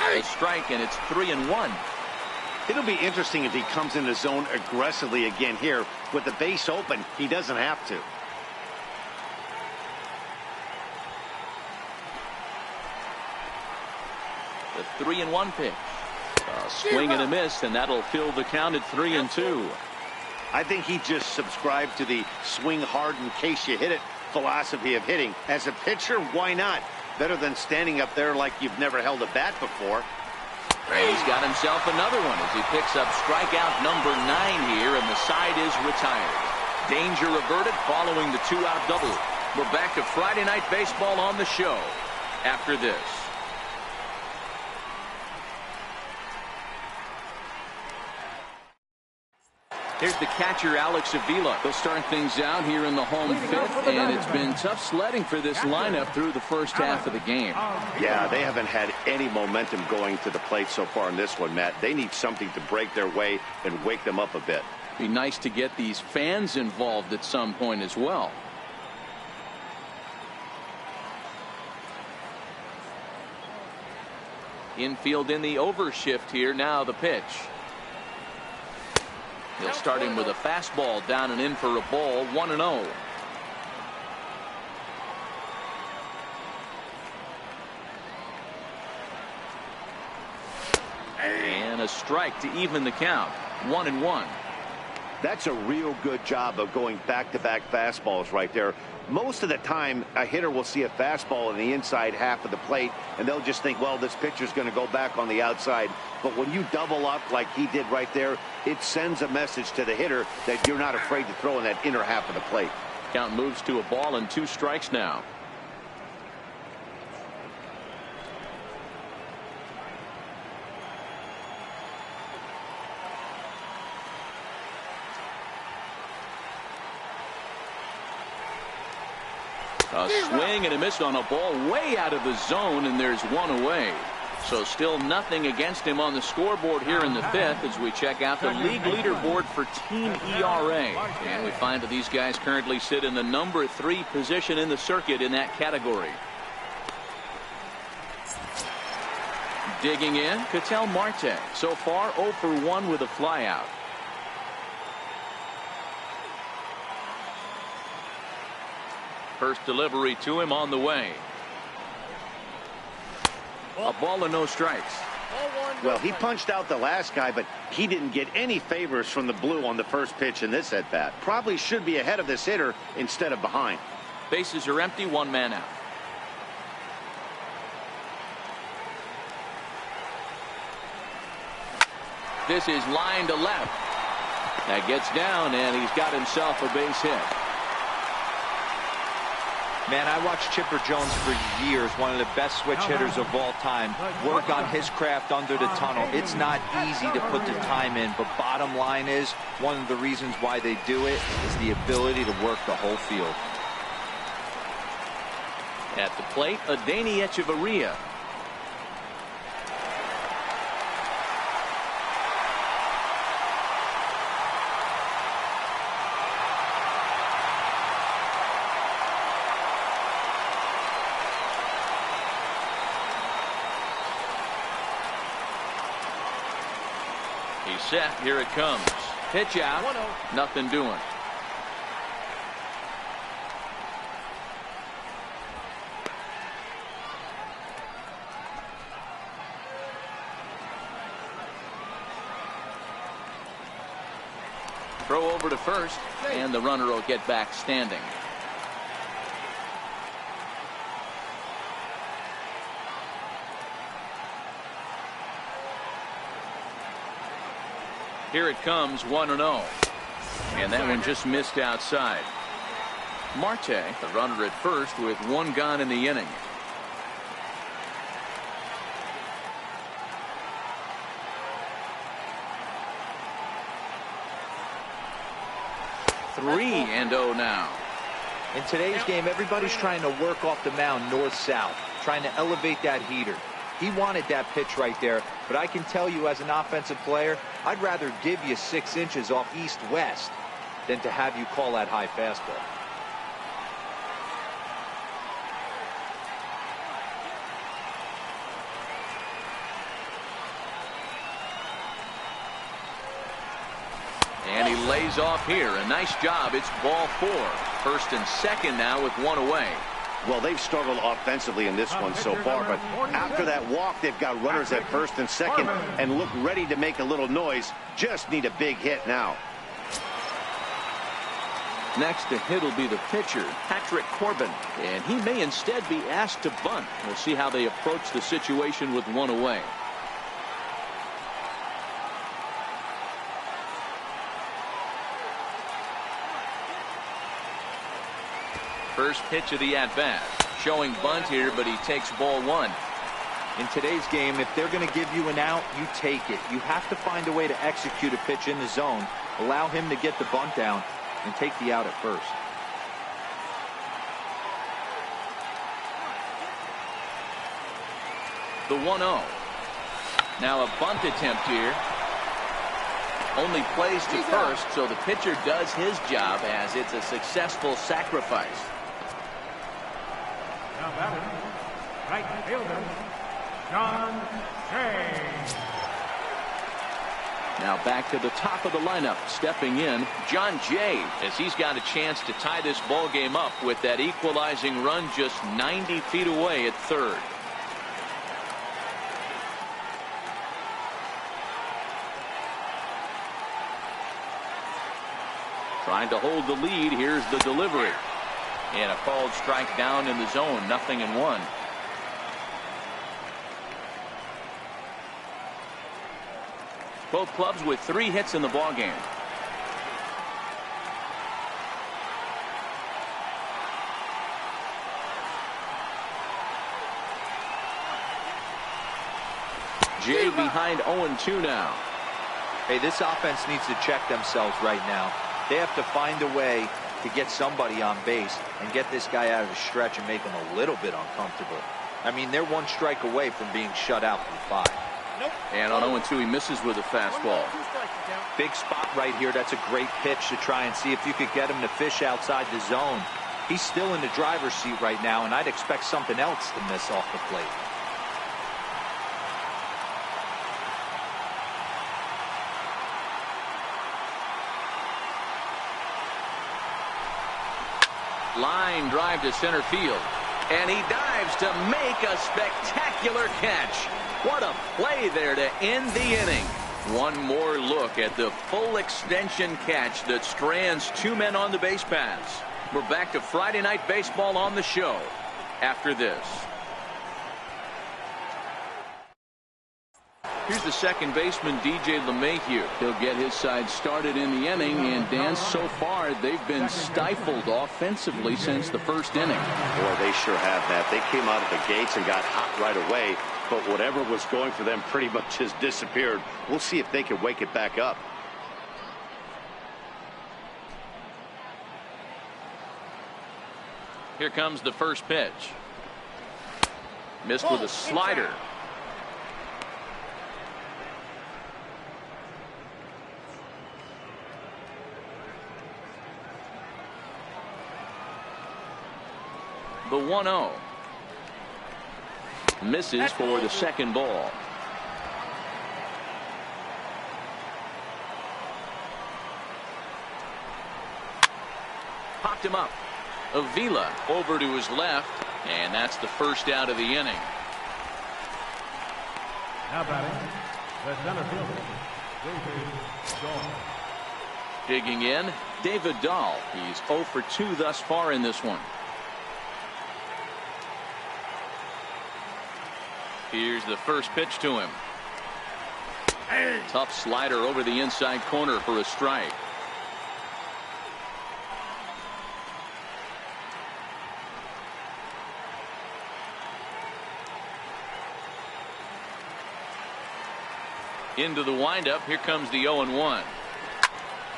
A strike, and it's 3-1. It'll be interesting if he comes in the zone aggressively again here. With the base open, he doesn't have to. The 3-1 pitch. A swing and a miss, and that'll fill the count at 3-2. I think he just subscribed to the swing hard in case you hit it philosophy of hitting. As a pitcher, why not? Better than standing up there like you've never held a bat before. And he's got himself another one as he picks up strikeout number 9 here, and the side is retired. Danger averted following the 2-out double. We're back to Friday Night Baseball on the show after this. Here's the catcher, Alex Avila. They'll start things out here in the home fifth, and it's been tough sledding for this lineup through the first half of the game. Yeah, they haven't had any momentum going to the plate so far in this one, Matt. They need something to break their way and wake them up a bit. Be nice to get these fans involved at some point as well. Infield in the overshift here. Now the pitch. He'll start him with a fastball down and in for a ball. 1-0. And a strike to even the count. 1-1. That's a real good job of going back-to-back fastballs right there. Most of the time, a hitter will see a fastball in the inside half of the plate, and they'll just think, well, this pitcher's going to go back on the outside. But when you double up like he did right there, it sends a message to the hitter that you're not afraid to throw in that inner half of the plate. Count moves to a ball and 2 strikes now. A swing and a miss on a ball way out of the zone, and there's one away. So still nothing against him on the scoreboard here in the fifth as we check out the league leaderboard for team ERA. And we find that these guys currently sit in the number 3 position in the circuit in that category. Digging in, Ketel Marte. So far 0 for 1 with a flyout. First delivery to him on the way. A ball and no strikes. Well, he punched out the last guy, but he didn't get any favors from the blue on the first pitch in this at-bat. Probably should be ahead of this hitter instead of behind. Bases are empty, 1 man out. This is line to left. That gets down, and he's got himself a base hit. Man, I watched Chipper Jones for years, one of the best switch hitters of all time. Work on his craft under the tunnel. It's not easy to put the time in, but bottom line is, one of the reasons why they do it is the ability to work the whole field. At the plate, Adeiny Echeverria. He's set. Here it comes. Pitch out. 1-0. Nothing doing. Throw over to first, and the runner will get back standing. Here it comes, 1-0. And that one just missed outside. Marte, the runner at first with one gone in the inning. Three and 0 now. In today's game, everybody's trying to work off the mound north-south, trying to elevate that heater. He wanted that pitch right there, but I can tell you as an offensive player, I'd rather give you 6 inches off east-west than to have you call that high fastball. And he lays off here. A nice job. It's ball 4. First and second now with one away. Well, they've struggled offensively in this one so far, but after that walk, they've got runners at first and second and look ready to make a little noise. Just need a big hit now. Next to hit will be the pitcher, Patrick Corbin, and he may instead be asked to bunt. We'll see how they approach the situation with one away. First pitch of the at-bat. Showing bunt here, but he takes ball 1. In today's game, if they're going to give you an out, you take it. You have to find a way to execute a pitch in the zone, allow him to get the bunt down, and take the out at first. The 1-0. Now a bunt attempt here. Only plays to first, so the pitcher does his job as it's a successful sacrifice. Now batting, right fielder, John Jay. Now back to the top of the lineup. Stepping in, John Jay, as he's got a chance to tie this ball game up with that equalizing run just 90 feet away at third. Trying to hold the lead. Here's the delivery. And a called strike down in the zone. 0-1. Both clubs with 3 hits in the ballgame. Jay behind 0-2 now. Hey, this offense needs to check themselves right now. They have to find a way to get somebody on base and get this guy out of the stretch and make him a little bit uncomfortable. I mean, they're 1 strike away from being shut out from 5. Nope. And on 0-2, he misses with a fastball. 2 strikes, count. Big spot right here. That's a great pitch to try and see if you could get him to fish outside the zone. He's still in the driver's seat right now, and I'd expect something else to miss off the plate. Line drive to center field. And he dives to make a spectacular catch. What a play there to end the inning. One more look at the full extension catch that strands 2 men on the base paths. We're back to Friday Night Baseball on the show after this. Here's the second baseman, DJ LeMahieu. He'll get his side started in the inning, and Dan, so far they've been stifled offensively since the first inning. Boy, they sure have that. They came out of the gates and got hot right away, but whatever was going for them pretty much has disappeared. We'll see if they can wake it back up. Here comes the first pitch. Missed with a slider. The 1-0. Misses for the second ball. Popped him up. Avila over to his left, and that's the first out of the inning. Now batting, the center fielder, David Dahl. Digging in, David Dahl. He's 0 for 2 thus far in this one. Here's the first pitch to him. Tough slider over the inside corner for a strike. Into the windup. Here comes the 0-1.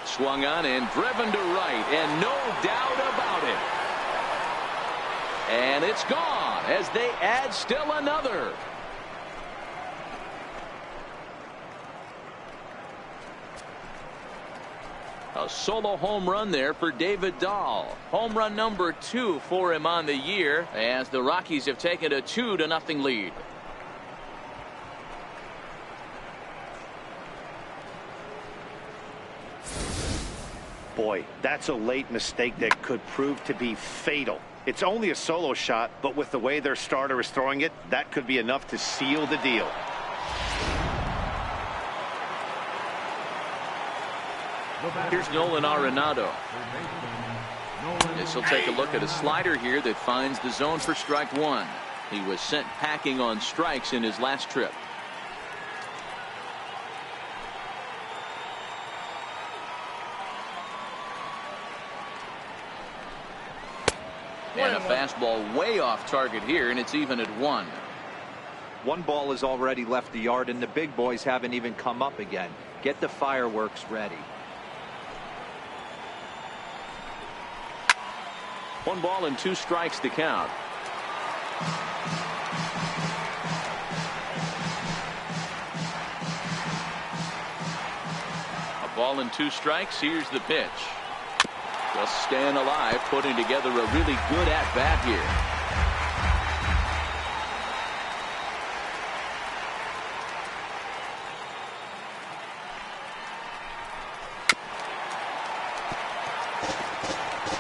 Swung on and driven to right, and no doubt about it. And it's gone as they add still another. A solo home run there for David Dahl. Home run number 2 for him on the year, as the Rockies have taken a 2-0 lead. Boy, that's a late mistake that could prove to be fatal. It's only a solo shot, but with the way their starter is throwing it, that could be enough to seal the deal. Here's Nolan Arenado. This will take a look at a slider here that finds the zone for strike 1. He was sent packing on strikes in his last trip. And a fastball way off target here, and it's even at 1. One ball has already left the yard, and the big boys haven't even come up again. Get the fireworks ready. 1 ball and 2 strikes to count. A ball and 2 strikes. Here's the pitch. Just staying alive, putting together a really good at-bat here.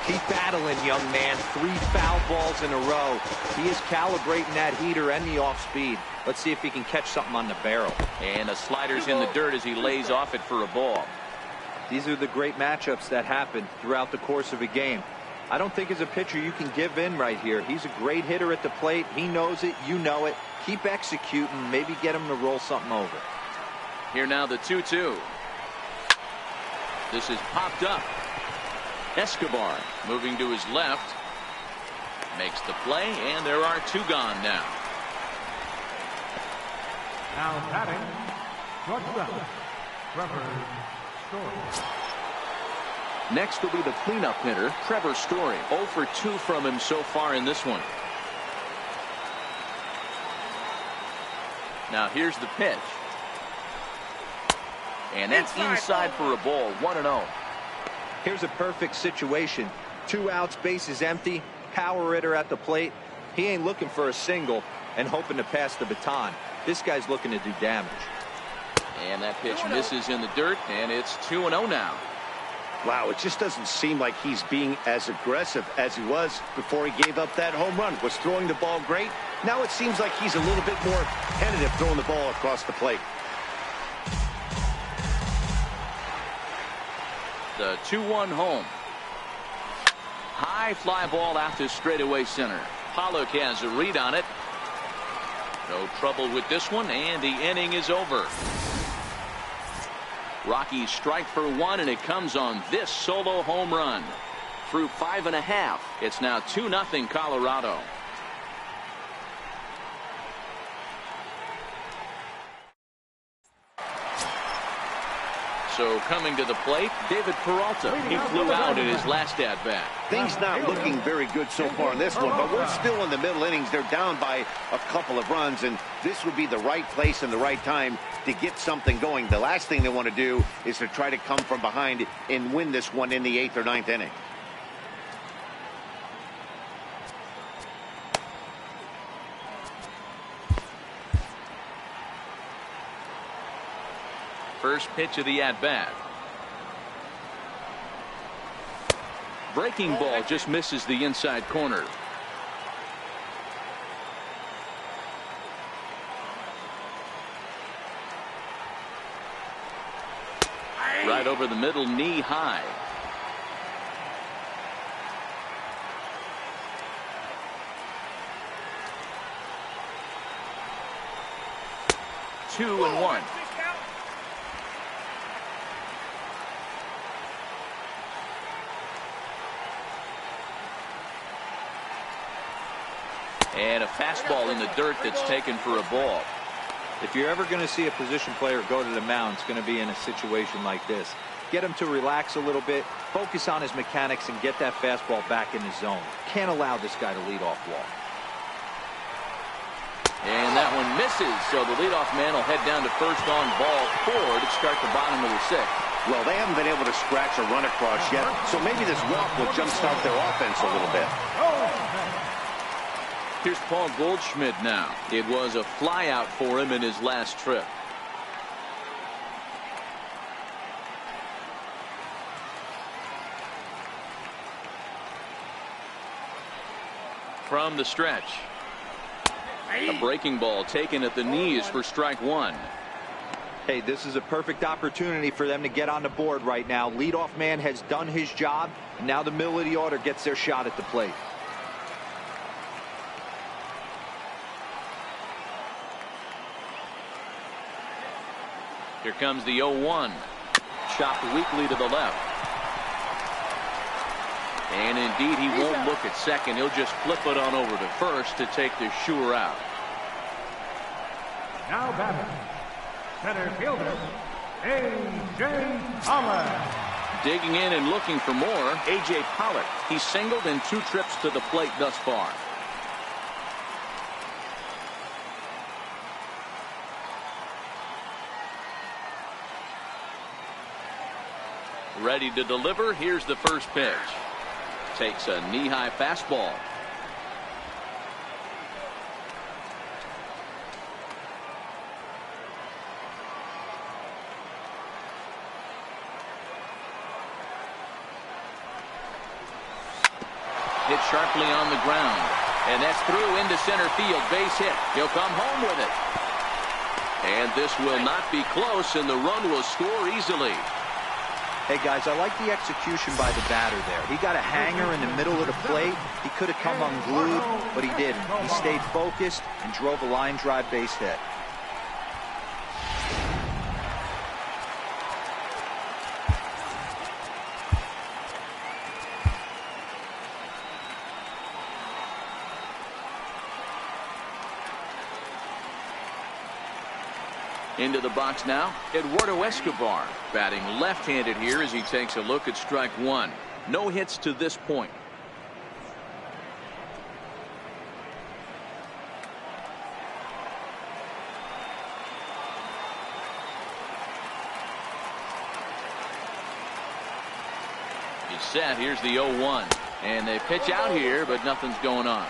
Keep battling, young man. 3 foul balls in a row. He is calibrating that heater and the off-speed. Let's see if he can catch something on the barrel. And a slider's in the dirt as he lays off it for a ball. These are the great matchups that happen throughout the course of a game. I don't think as a pitcher you can give in right here. He's a great hitter at the plate. He knows it. You know it. Keep executing. Maybe get him to roll something over. Here now the 2-2. This is popped up. Escobar moving to his left. Makes the play, and there are 2 gone now. Now batting, shortstop, Trevor Story. Next will be the cleanup hitter, Trevor Story. 0 for 2 from him so far in this one. Now here's the pitch. And that's inside for a ball. 1-0. Here's a perfect situation. 2 outs, bases empty. Power hitter at the plate. He ain't looking for a single and hoping to pass the baton. This guy's looking to do damage. And that pitch misses in the dirt, and it's 2-0 now. Wow, it just doesn't seem like he's being as aggressive as he was before he gave up that home run. Was throwing the ball great. Now it seems like he's a little bit more tentative throwing the ball across the plate. The 2-1 home. High fly ball out to straightaway center. Pollock has a read on it. No trouble with this one, and the inning is over. Rockies strike for 1, and it comes on this solo home run. Through 5.5, it's now 2-0 Colorado. So coming to the plate, David Peralta. He flew out in his last at-bat. Things not looking very good so far in this one, but we're still in the middle innings. They're down by a couple of runs, and this would be the right place and the right time to get something going. The last thing they want to do is to try to come from behind and win this one in the 8th or 9th inning. First pitch of the at-bat. Breaking ball just misses the inside corner. Right over the middle, knee high. Two and one. And a fastball in the dirt that's taken for a ball. If you're ever going to see a position player go to the mound, it's going to be in a situation like this. Get him to relax a little bit, focus on his mechanics, and get that fastball back in his zone. Can't allow this guy to lead off walk. And that one misses, so the leadoff man will head down to first on ball 4 to start the bottom of the 6th. Well, they haven't been able to scratch a run across yet, so maybe this walk will jumpstart their offense a little bit. Here's Paul Goldschmidt now. It was a flyout for him in his last trip. From the stretch. A breaking ball taken at the knees for strike 1. Hey, this is a perfect opportunity for them to get on the board right now. Leadoff man has done his job, and now the middle of the order gets their shot at the plate. Here comes the 0-1. Chopped weakly to the left. And indeed, he won't look at second. He'll just flip it on over to first to take the sure out. Now batting, center fielder, A.J. Pollock. Digging in and looking for more, A.J. Pollock. He's singled in 2 trips to the plate thus far. Ready to deliver. Here's the first pitch. Takes a knee-high fastball. Hit sharply on the ground. And that's through into center field. Base hit. He'll come home with it. And this will not be close, and the run will score easily. Hey, guys, I like the execution by the batter there. He got a hanger in the middle of the plate. He could have come unglued, but he didn't. He stayed focused and drove a line drive base hit. Into the box now, Eduardo Escobar, batting left-handed here as he takes a look at strike 1. No hits to this point. He's set. Here's the 0-1. And they pitch out here, but nothing's going on.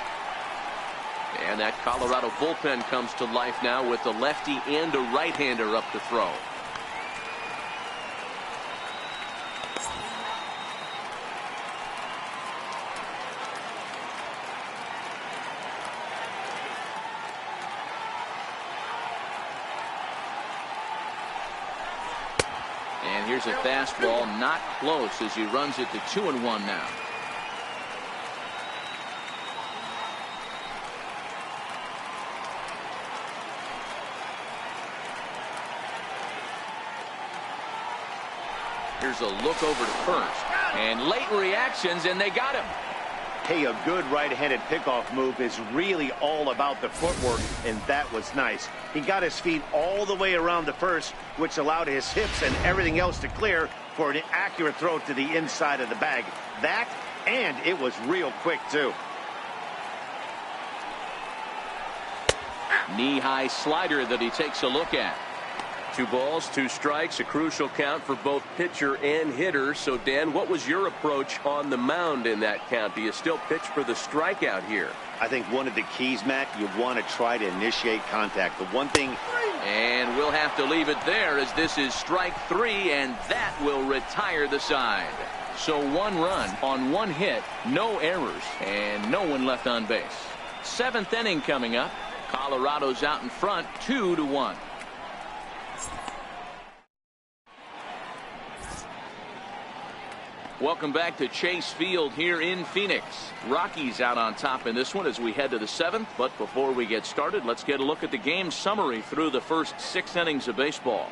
And that Colorado bullpen comes to life now with a lefty and a right-hander up to throw. And here's a fastball, not close, as he runs it to 2-1 now. Here's a look over to first. And late reactions, and they got him. Hey, a good right-handed pickoff move is really all about the footwork, and that was nice. He got his feet all the way around the first, which allowed his hips and everything else to clear for an accurate throw to the inside of the bag. That, and it was real quick, too. Knee-high slider that he takes a look at. 2 balls, 2 strikes, a crucial count for both pitcher and hitter. So, Dan, what was your approach on the mound in that count? Do you still pitch for the strikeout here? I think one of the keys, Matt, you want to try to initiate contact. The one thing... And we'll have to leave it there as this is strike 3, and that will retire the side. So 1 run on 1 hit, no errors, and no one left on base. 7th inning coming up. Colorado's out in front, 2-1. Welcome back to Chase Field here in Phoenix. Rockies out on top in this one as we head to the 7th. But before we get started, let's get a look at the game summary through the first 6 innings of baseball.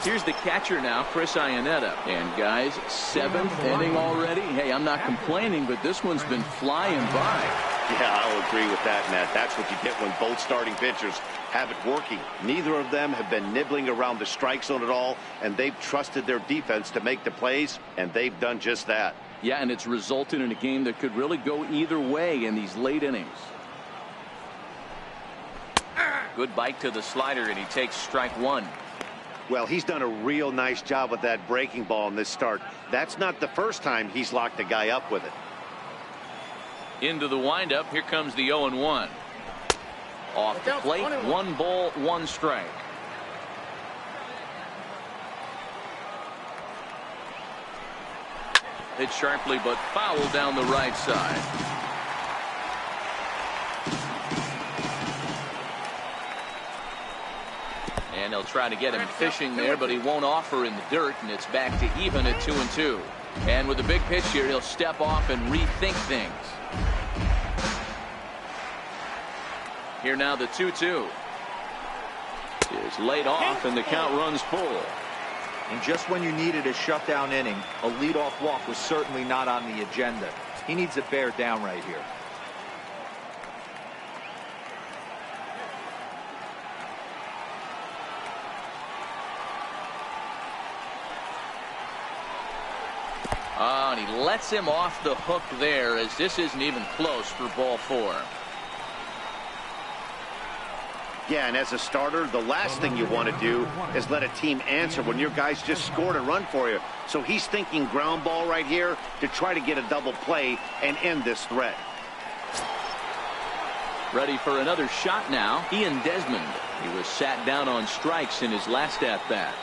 Here's the catcher now, Chris Iannetta. And guys, 7th inning already. Hey, I'm not complaining, but this one's been flying by. Yeah, I'll agree with that, Matt. That's what you get when both starting pitchers have it working. Neither of them have been nibbling around the strike zone at all, and they've trusted their defense to make the plays, and they've done just that. Yeah, and it's resulted in a game that could really go either way in these late innings. Good bite to the slider, and he takes strike one. Well, he's done a real nice job with that breaking ball in this start. That's not the first time he's locked a guy up with it. Into the windup. Here comes the 0-1. Off the plate, 1 ball, 1 strike. Hit sharply, but foul down the right side. And they'll try to get him fishing there, but he won't offer in the dirt, and it's back to even at 2-2. And with a big pitch here, he'll step off and rethink things. Here now the 2-2 is laid off, and the count runs full. And just when you needed a shutdown inning, a leadoff walk was certainly not on the agenda. He needs to bear down right here. And he lets him off the hook there, as this isn't even close for ball 4. Yeah, and as a starter, the last thing you want to do is let a team answer when your guys just scored a run for you. So he's thinking ground ball right here to try to get a double play and end this threat. Ready for another shot now, Ian Desmond. He was sat down on strikes in his last at-bat.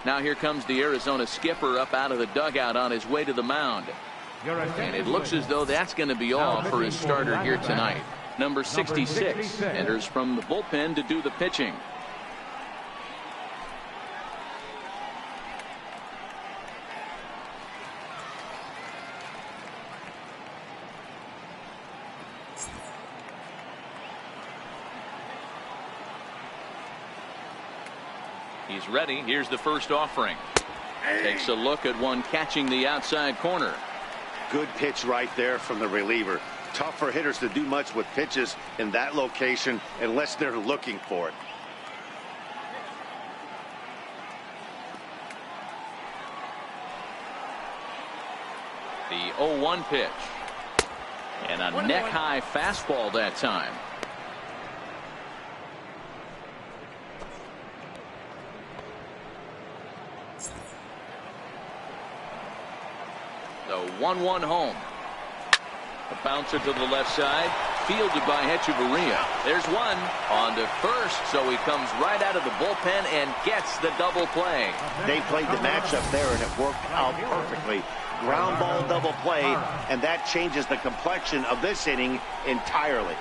Now here comes the Arizona skipper up out of the dugout on his way to the mound. And it looks as though that's going to be all for his starter here tonight. Number 66 enters from the bullpen to do the pitching. He's ready. Here's the first offering. Takes a look at one catching the outside corner. Good pitch right there from the reliever. Tough for hitters to do much with pitches in that location unless they're looking for it. The 0-1 pitch. And a neck-high fastball that time. The 1-1 home. A bouncer to the left side, fielded by Hechavarria. There's one on to first, so he comes right out of the bullpen and gets the double play. They played the matchup there, and it worked out perfectly. Ground ball double play, and that changes the complexion of this inning entirely.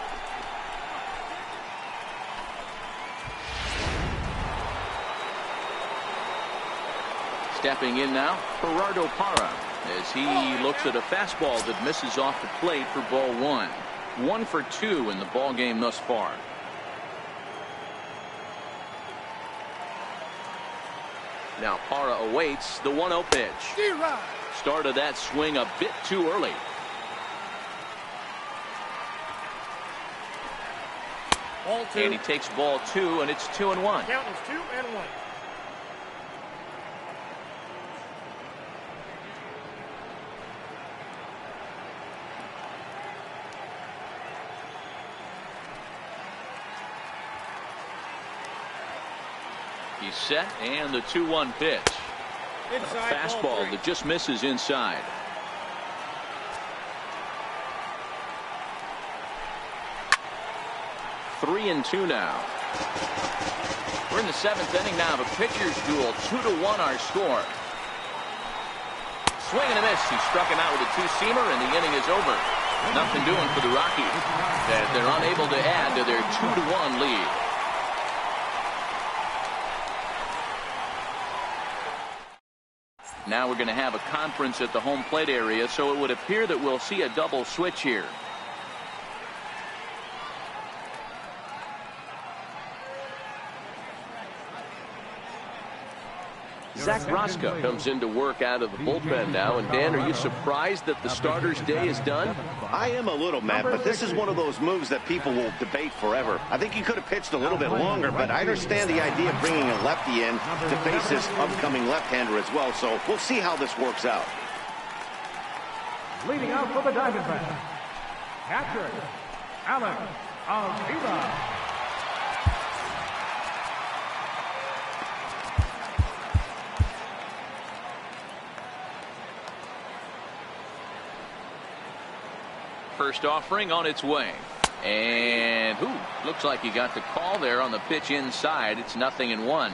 Stepping in now, Gerardo Parra, as he looks at a fastball that misses off the plate for ball 1. 1 for 2 in the ball game thus far. Now Parra awaits the 1-0 pitch. Started that swing a bit too early. Ball 2. And he takes ball 2, and it's 2-1. Count is 2-1. He's set, and the 2-1 pitch. Inside, A fastball that just misses inside. Three and 2 now. We're in the 7th inning now of a pitcher's duel. 2-1 our score. Swing and a miss. He struck him out with a 2-seamer, and the inning is over. Nothing doing for the Rockies, as they're unable to add to their 2-1 lead. Now we're going to have a conference at the home plate area, so it would appear that we'll see a double switch here. Zach Roscoe comes into work out of the bullpen now. And Dan, are you surprised that the starter's day is done? I am a little, Matt, but this is one of those moves that people will debate forever. I think he could have pitched a little bit longer, but I understand the idea of bringing a lefty in to face this upcoming left-hander as well. So we'll see how this works out. Leading out for the Diamondbacks, catcher, Alex Avila. First offering on its way. And looks like he got the call there on the pitch inside. It's 0-1.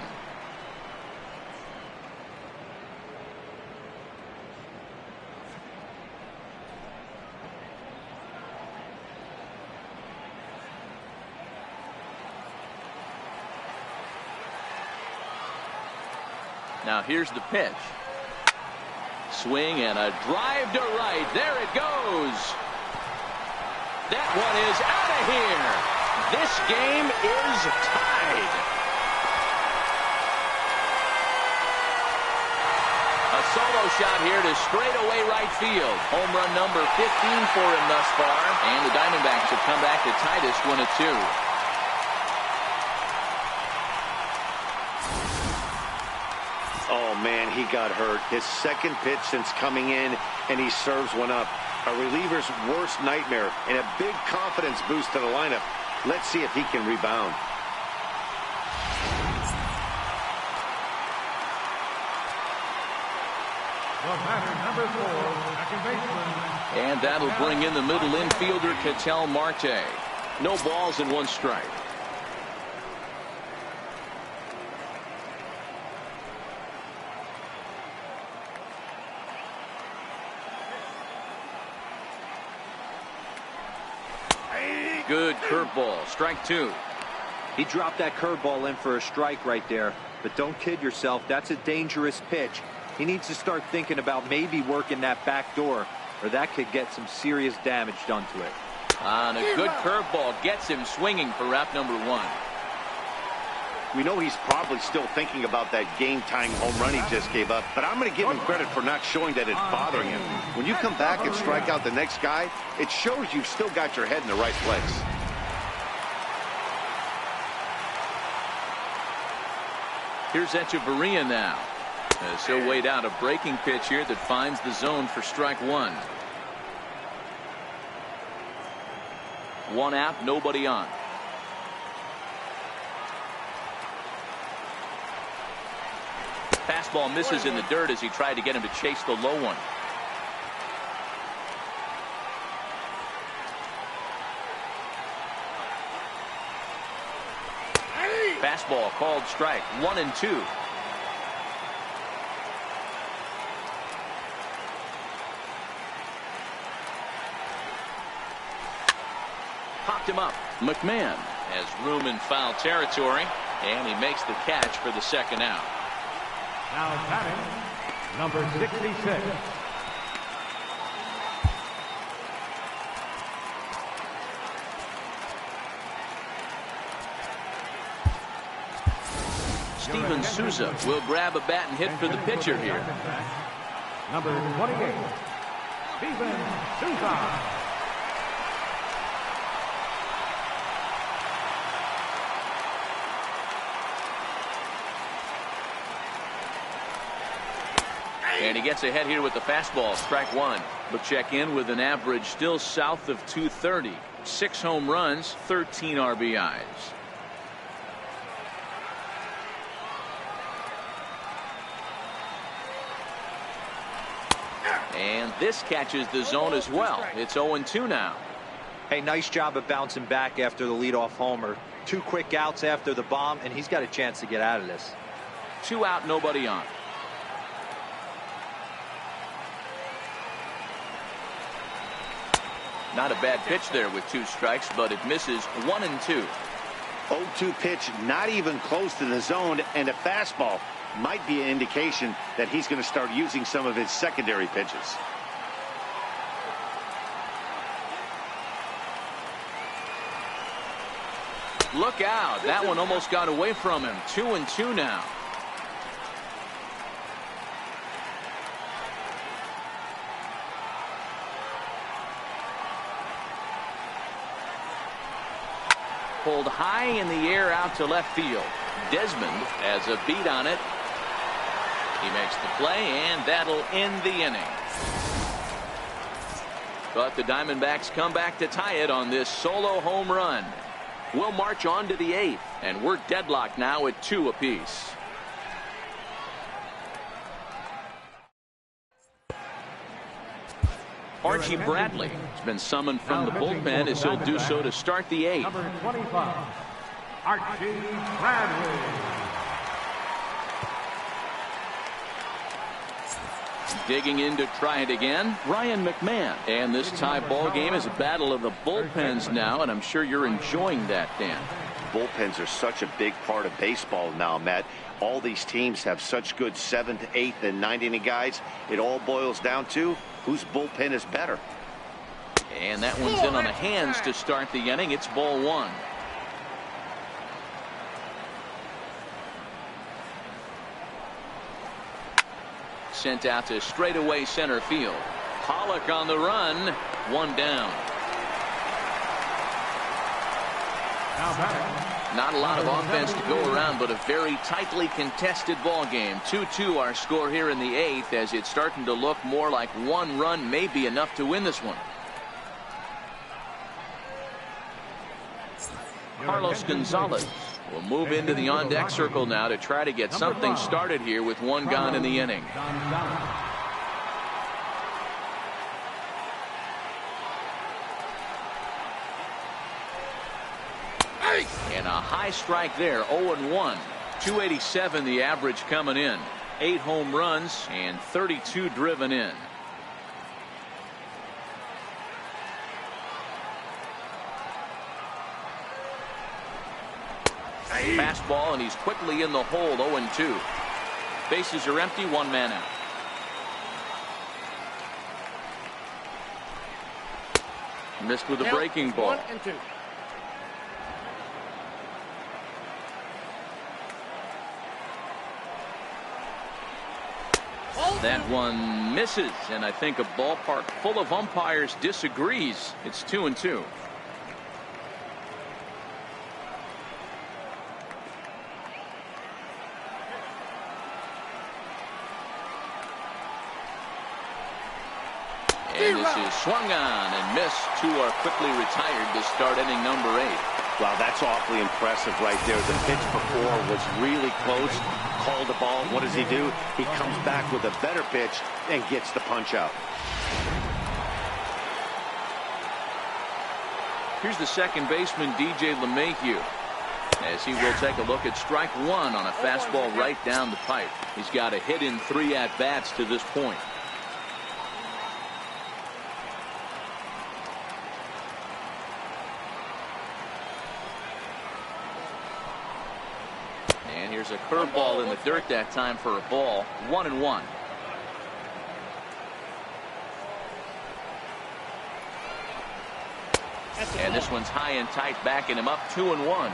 Now here's the pitch. Swing and a drive to right. There it goes. That one is out of here. This game is tied. A solo shot here to straightaway right field. Home run number 15 for him thus far. And the Diamondbacks have come back to tie this one at 2. Oh, man, he got hurt. His second pitch since coming in, and he serves one up. A reliever's worst nightmare and a big confidence boost to the lineup. Let's see if he can rebound. The batter, number 4, second baseman. And that'll bring in the middle infielder, Ketel Marte. No balls and 1 strike. Good curveball, strike 2. He dropped that curveball in for a strike right there. But don't kid yourself, that's a dangerous pitch. He needs to start thinking about maybe working that back door, or that could get some serious damage done to it. And a good curveball gets him swinging for wrap number 1. We know he's probably still thinking about that game-tying home run he just gave up, but I'm going to give him credit for not showing that it's bothering him. When you come back and strike out the next guy, it shows you've still got your head in the right place. Here's Echeverria now. As he'll wait out a breaking pitch here that finds the zone for strike 1. 1 out, nobody on. Fastball misses in the dirt as he tried to get him to chase the low one. Fastball called strike 1 and 2. Popped him up. McMahon has room in foul territory, and he makes the catch for the second out. Now batting, number 66. Steven Souza will grab a bat and hit for the pitcher here. Number 28, Steven Souza. And he gets ahead here with the fastball, strike 1. But check in with an average still south of 230. 6 home runs, 13 RBIs. And this catches the zone as well. It's 0-2 now. Hey, nice job of bouncing back after the leadoff homer. 2 quick outs after the bomb, and he's got a chance to get out of this. 2 out, nobody on. Not a bad pitch there with 2 strikes, but it misses 1 and 2. 0-2 pitch, not even close to the zone, and a fastball might be an indication that he's going to start using some of his secondary pitches. Look out. That one almost got away from him. 2 and 2 now. pulled high in the air out to left field. Desmond has a beat on it. He makes the play, and that'll end the inning. But the Diamondbacks come back to tie it on this solo home run. We'll march on to the 8th, and we're deadlocked now at 2 apiece. Archie Bradley has been summoned from the bullpen as he'll do so to start the 8th. Number 25, Archie Bradley. Digging in to try it again, Ryan McMahon. And this tie ball game is a battle of the bullpens now, and I'm sure you're enjoying that, Dan. Bullpens are such a big part of baseball now, Matt. All these teams have such good 7th, 8th, and 9th inning guys. It all boils down to whose bullpen is better. And that one's in on the hands to start the inning. It's ball 1. Sent out to straightaway center field. Pollock on the run. 1 down. Now batting. Not a lot of offense to go around, but a very tightly contested ball game. 2-2 our score here in the 8th, as it's starting to look more like 1 run may be enough to win this one. Carlos Gonzalez will move into the on-deck circle now to try to get something started here with 1 gone in the inning. And a high strike there. 0-1. 287 the average coming in. 8 home runs and 32 driven in. Fastball, and he's quickly in the hole. 0-2. Bases are empty. 1 man out. Missed with a breaking ball. 1-2. That one misses, and I think a ballpark full of umpires disagrees. It's 2-2. And this is swung on and missed. 2 are quickly retired to start inning number 8. Wow, that's awfully impressive right there. The pitch before was really close. Called the ball. What does he do? He comes back with a better pitch and gets the punch out. Here's the second baseman, DJ LeMahieu, as he will take a look at strike 1 on a fastball right down the pipe. He's got a hit in 3 at-bats to this point. Here's a curveball in the dirt that time for a ball. 1-1. And this one's high and tight, backing him up. 2-1.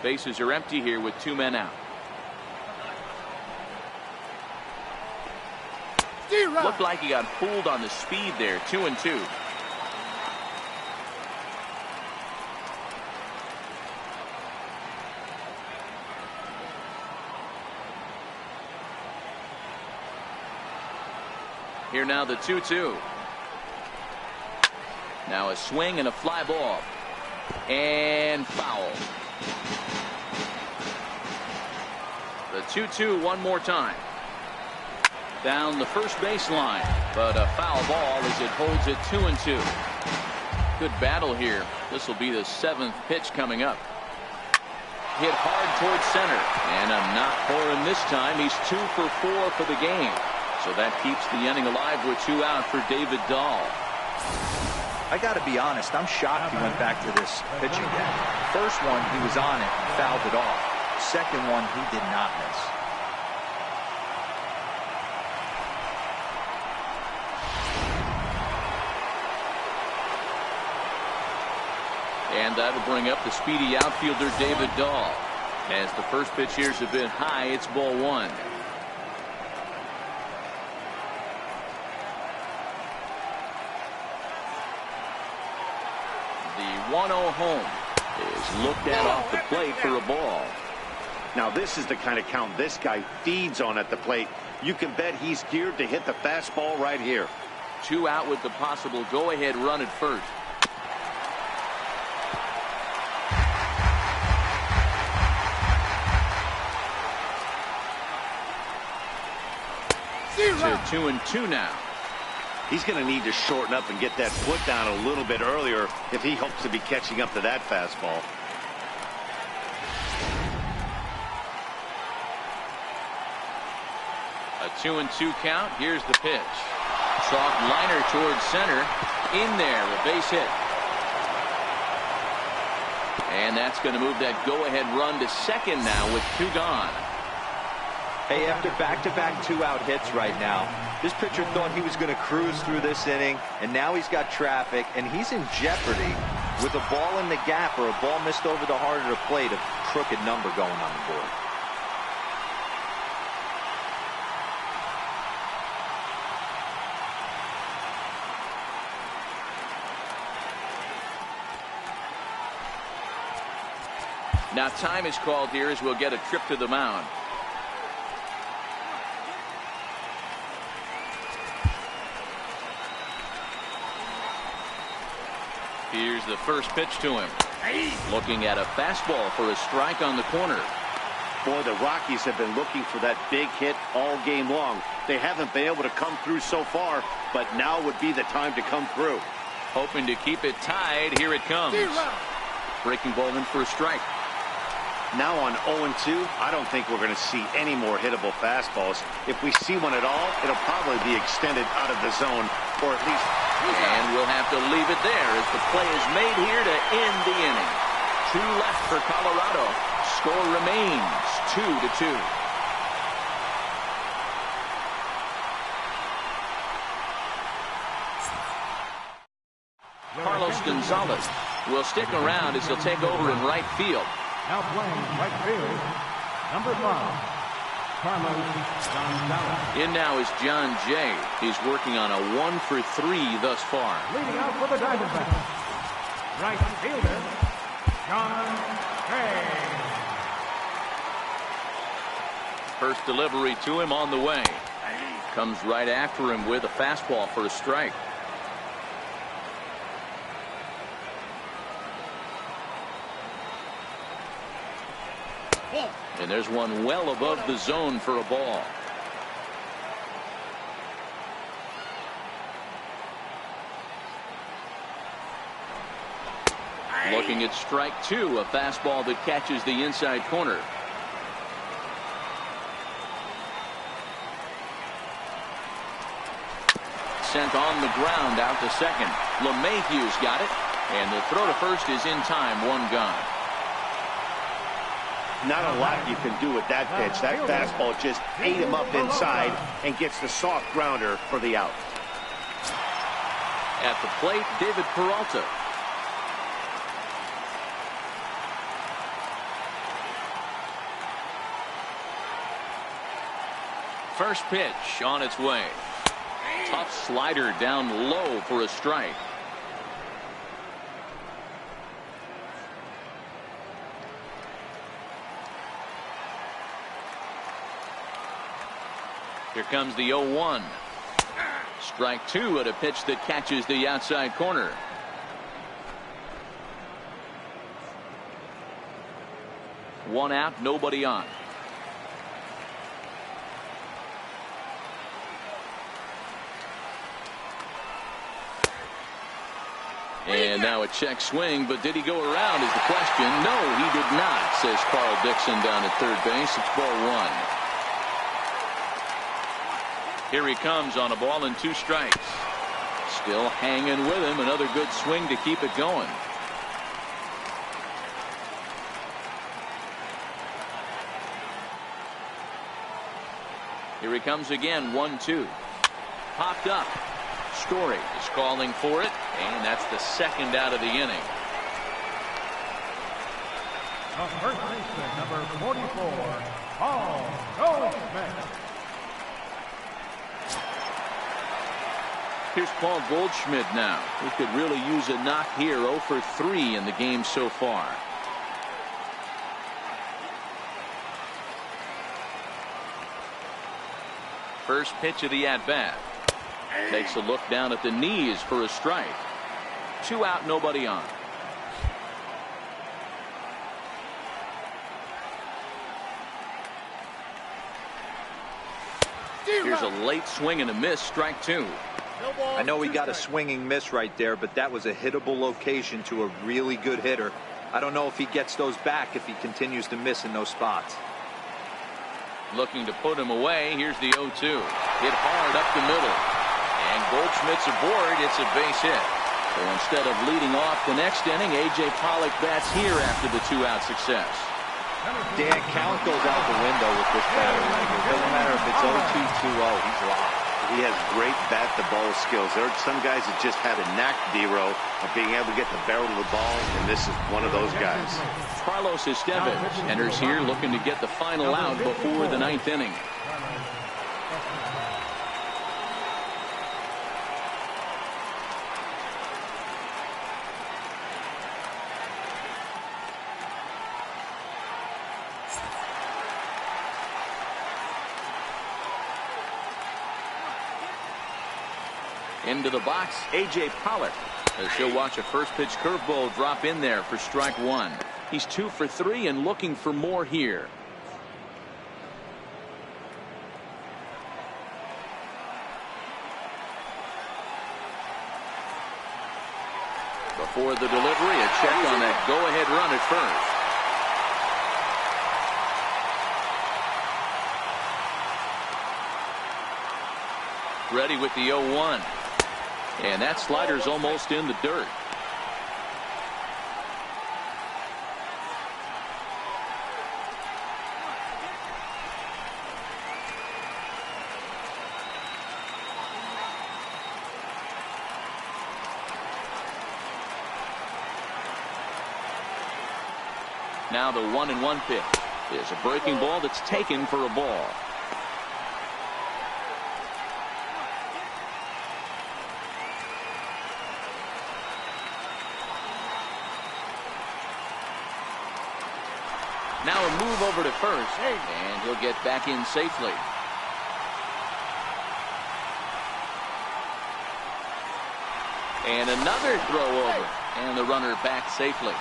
Bases are empty here with 2 men out. Looked like he got fooled on the speed there. 2-2. Here now the 2-2. Now a swing and a fly ball. And foul. The 2-2 one more time. Down the first baseline, but a foul ball as it holds it 2-2. Good battle here. This will be the 7th pitch coming up. Hit hard towards center, and a knock for him this time. He's 2 for 4 for the game, so that keeps the inning alive with 2 out for David Dahl. I got to be honest, I'm shocked he went back to this pitching game. First one, he was on it and fouled it off. Second one, he did not miss. And that'll bring up the speedy outfielder David Dahl. As the first pitch here is a bit high, it's ball 1. 1-0 home. Is looked at off the plate for a ball. Now this is the kind of count this guy feeds on at the plate. You can bet he's geared to hit the fastball right here. 2 out with the possible go-ahead run at first. To 2-2 now. He's going to need to shorten up and get that foot down a little bit earlier if he hopes to be catching up to that fastball. A 2-2 count. Here's the pitch. Soft liner towards center. In there, a base hit. And that's going to move that go-ahead run to second now with 2 gone. Hey, after back-to-back 2-out hits right now, this pitcher thought he was going to cruise through this inning, and now he's got traffic, and he's in jeopardy with a ball in the gap or a ball missed over the heart of the plate, a crooked number going on the board. Now time is called here as we'll get a trip to the mound. Here's the first pitch to him. Looking at a fastball for a strike on the corner. Boy, the Rockies have been looking for that big hit all game long. They haven't been able to come through so far, but now would be the time to come through. Hoping to keep it tied. Here it comes. Breaking ball in for a strike. Now on 0-2, I don't think we're going to see any more hittable fastballs. If we see one at all, it'll probably be extended out of the zone, or at least... And we'll have to leave it there as the play is made here to end the inning. 2 left for Colorado. Score remains 2-2. Carlos Gonzalez will stick around as he'll take over in right field. Now playing right field, number 5, Carlos Gonzalez. In now is John Jay. He's working on a 1-for-3 thus far. Leading out for the Diamondbacks, right fielder, John Jay. First delivery to him on the way. Comes right after him with a fastball for a strike. And there's one well above the zone for a ball. Looking at strike 2, a fastball that catches the inside corner. Sent on the ground out to second. LeMahieu's got it, and the throw to first is in time. 1 gone. Not a lot you can do with that pitch. That fastball just ate him up inside and gets the soft grounder for the out. At the plate, David Peralta. First pitch on its way. Tough slider down low for a strike. Here comes the 0-1. Strike 2 at a pitch that catches the outside corner. One out, nobody on. And now a check swing, but did he go around is the question. No, he did not, says Carl Dixon down at third base. It's ball 1. Here he comes on a ball and 2 strikes. Still hanging with him. Another good swing to keep it going. Here he comes again. 1-2. Popped up. Story is calling for it, and that's the second out of the inning. The first baseman, number 44, Paul Goldschmidt. Here's Paul Goldschmidt now. He could really use a knock here. 0 for 3 in the game so far. First pitch of the at-bat. Takes a look down at the knees for a strike. 2 out, nobody on. Here's a late swing and a miss. Strike 2. I know he got a swinging miss right there, but that was a hittable location to a really good hitter. I don't know if he gets those back if he continues to miss in those spots. Looking to put him away. Here's the 0-2. Hit hard up the middle. And Goldschmidt's aboard. It's a base hit. So instead of leading off the next inning, A.J. Pollock bats here after the 2-out success. Dan, count goes out the window with this batter right here. Doesn't matter if it's 0-2, 2-0. He's locked. He has great bat-to-ball skills. There are some guys that just have a knack, D-Row, of being able to get the barrel of the ball, and this is one of those guys. Carlos Estevez enters here looking to get the final out before the 9th inning. Into the box, A.J. Pollock, as he'll watch a first pitch curveball drop in there for strike 1. He's 2 for 3 and looking for more here. Before the delivery, a check on that go-ahead run at first. Ready with the 0-1. And that slider's almost in the dirt. Now the 1-1 pitch is a breaking ball that's taken for a ball. Now a move over to first, and he'll get back in safely. And another throw over, and the runner back safely.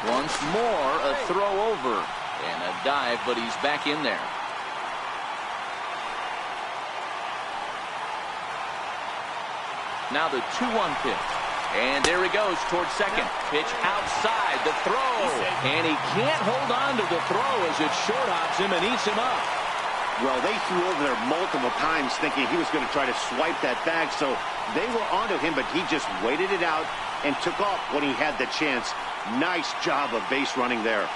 Once more, a throw over, and a dive, but he's back in there. Now the 2-1 pitch. And there he goes towards second. Pitch outside the throw. And he can't hold on to the throw as it short hops him and eats him up. Well, they threw over there multiple times thinking he was going to try to swipe that bag. So they were onto him, but he just waited it out and took off when he had the chance. Nice job of base running there.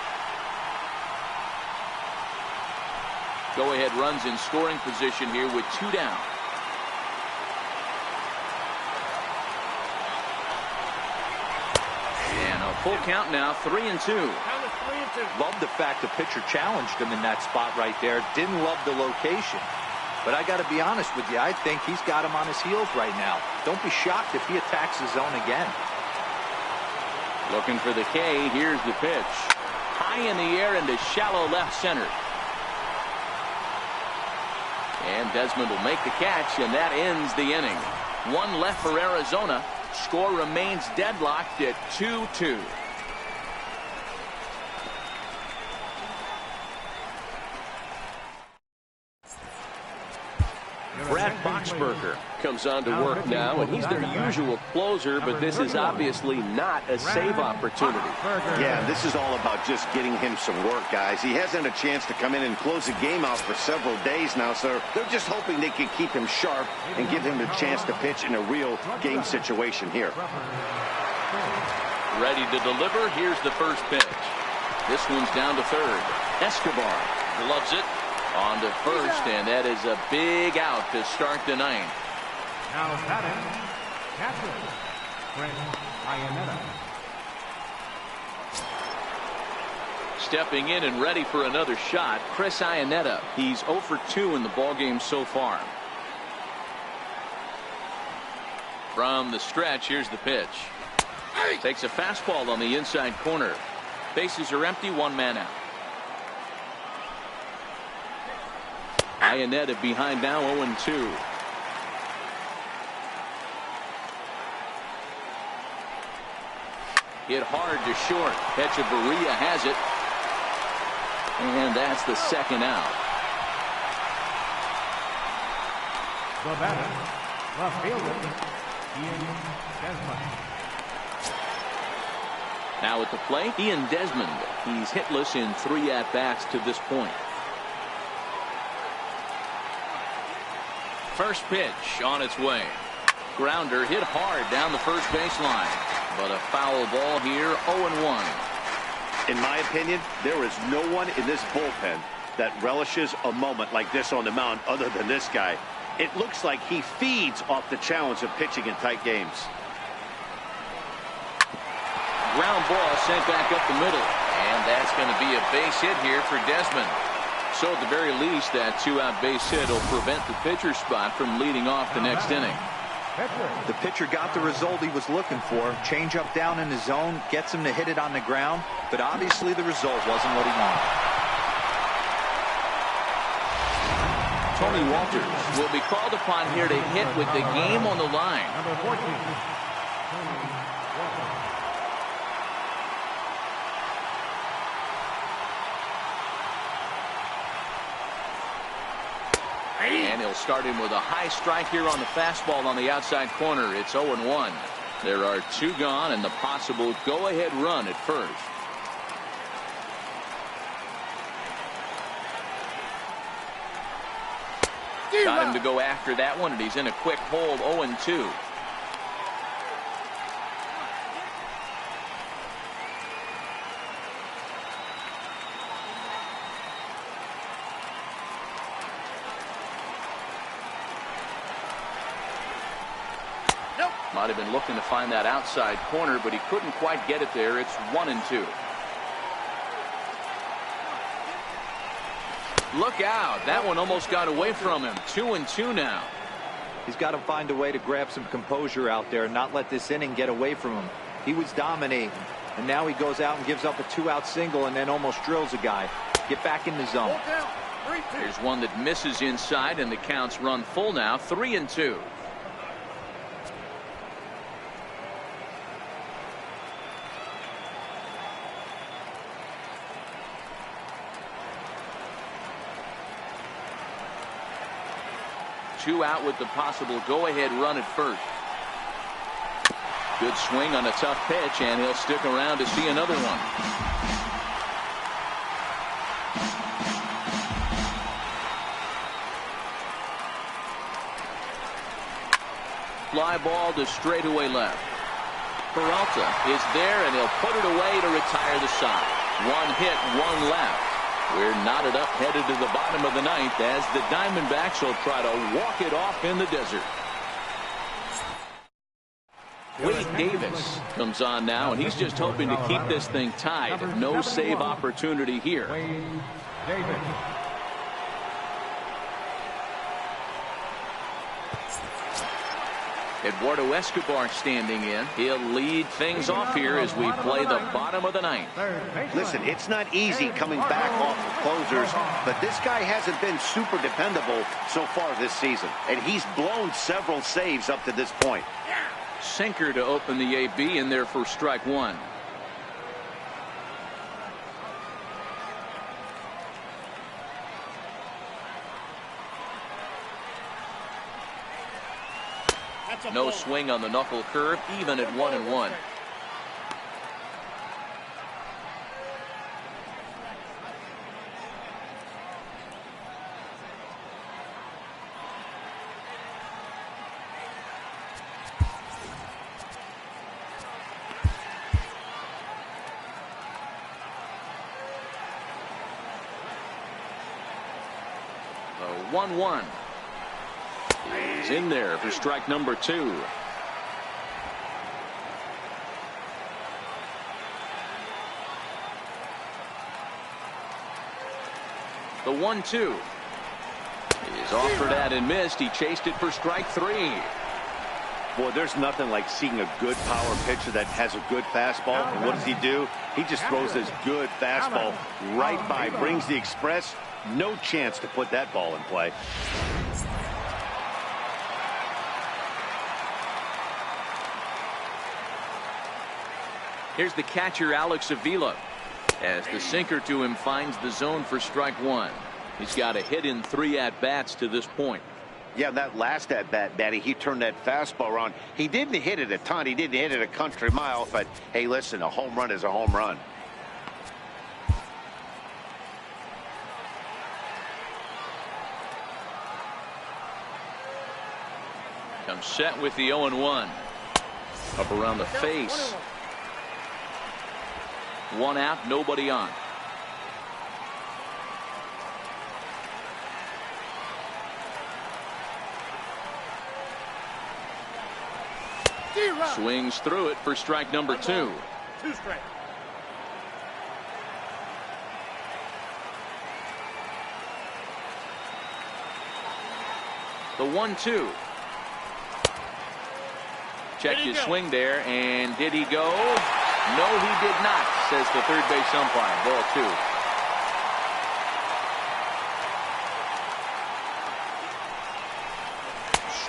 Go-ahead runs in scoring position here with 2 down. Full count now, 3-2. Love the fact the pitcher challenged him in that spot right there. Didn't love the location. But I got to be honest with you, I think he's got him on his heels right now. Don't be shocked if he attacks his zone again. Looking for the K. Here's the pitch. High in the air into shallow left center. And Desmond will make the catch, and that ends the inning. 1 left for Arizona. Score remains deadlocked at 2-2. Brad Boxberger comes on to work now, and he's their usual closer, but this is obviously not a save opportunity. Yeah, this is all about just getting him some work, guys. He hasn't had a chance to come in and close the game out for several days now, so they're just hoping they can keep him sharp and give him a chance to pitch in a real game situation here. Ready to deliver. Here's the first pitch. This one's down to third. Escobar gloves it. On to first, and that is a big out to start the 9th. Now batting, catcher, Frank Iannetta. Stepping in and ready for another shot, Chris Iannetta. He's 0 for 2 in the ballgame so far. From the stretch, here's the pitch. Takes a fastball on the inside corner. Bases are empty, 1 man out. Iannetta behind now, 0-2. Hit hard to short. Hechavarria has it. And that's the second out. The batter, left fielder, Ian Desmond. Now at the plate, Ian Desmond. He's hitless in 3 at-bats to this point. First pitch on its way. Grounder hit hard down the first baseline. But a foul ball here, 0-1. In my opinion, there is no one in this bullpen that relishes a moment like this on the mound other than this guy. It looks like he feeds off the challenge of pitching in tight games. Ground ball sent back up the middle. And that's going to be a base hit here for Desmond. So at the very least, that 2-out base hit will prevent the pitcher's spot from leading off the next inning. The pitcher got the result he was looking for. Change up down in the zone, gets him to hit it on the ground, but obviously the result wasn't what he wanted. Tony Walters will be called upon here to hit with the game on the line. Number 14, Tony Walker. And he'll start him with a high strike here on the fastball on the outside corner. It's 0-1. There are 2 gone and the possible go-ahead run at first. Got him to go after that one, and he's in a quick hold, 0-2. Might have been looking to find that outside corner, but he couldn't quite get it there. It's 1-2. Look out. That one almost got away from him. 2-2 now. He's got to find a way to grab some composure out there and not let this inning get away from him. He was dominating, and now he goes out and gives up a 2-out single and then almost drills a guy. Get back in the zone. Here's one that misses inside, and the counts run full now. 3-2. Two out with the possible go-ahead run at first. Good swing on a tough pitch, and he'll stick around to see another one. Fly ball to straightaway left. Peralta is there, and he'll put it away to retire the side. 1 hit, 1 left. We're knotted up, headed to the bottom of the 9th as the Diamondbacks will try to walk it off in the desert. Wade Davis comes on now, and he's just hoping to keep this thing tied. No save opportunity here. Wade Davis. Eduardo Escobar standing in. He'll lead things off here as we play the bottom of the 9th. Listen, it's not easy coming back off the closers, but this guy hasn't been super dependable so far this season, and he's blown several saves up to this point. Sinker to open the AB in there for strike 1. No swing on the knuckle curve, even at 1-1. The 1-1. He's in there for strike number 2. The 1-2 is offered at and missed. He chased it for strike 3. Boy, there's nothing like seeing a good power pitcher that has a good fastball. And what does he do? He just throws his good fastball right by, brings the express. No chance to put that ball in play. Here's the catcher, Alex Avila, as the sinker to him finds the zone for strike 1. He's got a hit in 3 at-bats to this point. Yeah, that last at-bat, Matty, he turned that fastball around. He didn't hit it a ton. He didn't hit it a country mile. But, hey, listen, a home run is a home run. Comes set with the 0-1. Up around the face. 1 out, nobody on. Swings through it for strike number 2. 2 strike. The 1-2. Checked his swing there, and did he go? No, he did not, says the third base umpire. Ball 2.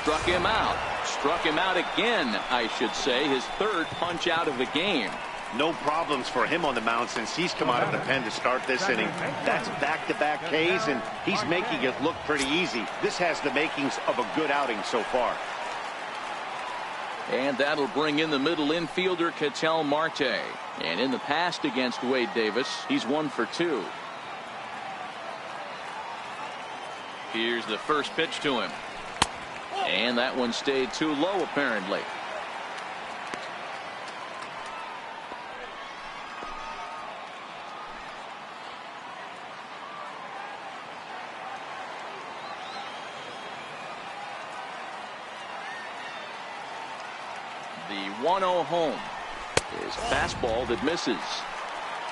Struck him out. Struck him out again, I should say. His 3rd punch out of the game. No problems for him on the mound since he's come out of the pen to start this inning. That's back-to-back Ks, and he's making it look pretty easy. This has the makings of a good outing so far. And that'll bring in the middle infielder, Ketel Marte. And in the past against Wade Davis, he's 1 for 2. Here's the first pitch to him. And that one stayed too low, apparently. The 1-0 home is fastball that misses.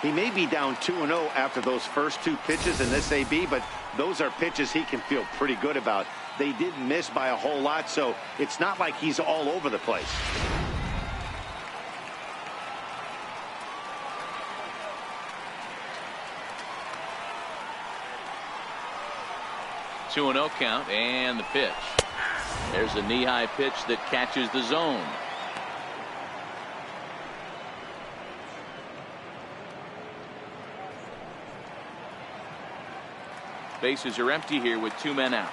He may be down 2-0 after those first 2 pitches in this AB, but those are pitches he can feel pretty good about. They didn't miss by a whole lot, so it's not like he's all over the place. Two 2-0 count, and the pitch. There's a knee-high pitch that catches the zone. Bases are empty here with 2 men out.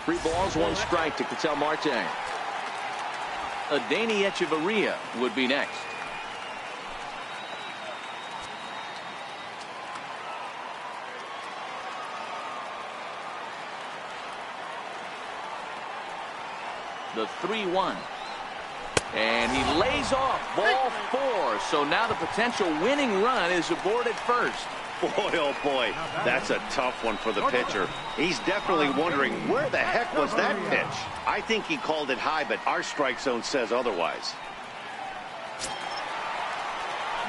Three balls, 1 strike to Ketel Marte. Adeiny Echeverria would be next. The 3-1. And he lays off. Ball 4. So now the potential winning run is aboard at first. Boy, oh boy, that's a tough one for the pitcher. He's definitely wondering, where the heck was that pitch? I think he called it high, but our strike zone says otherwise.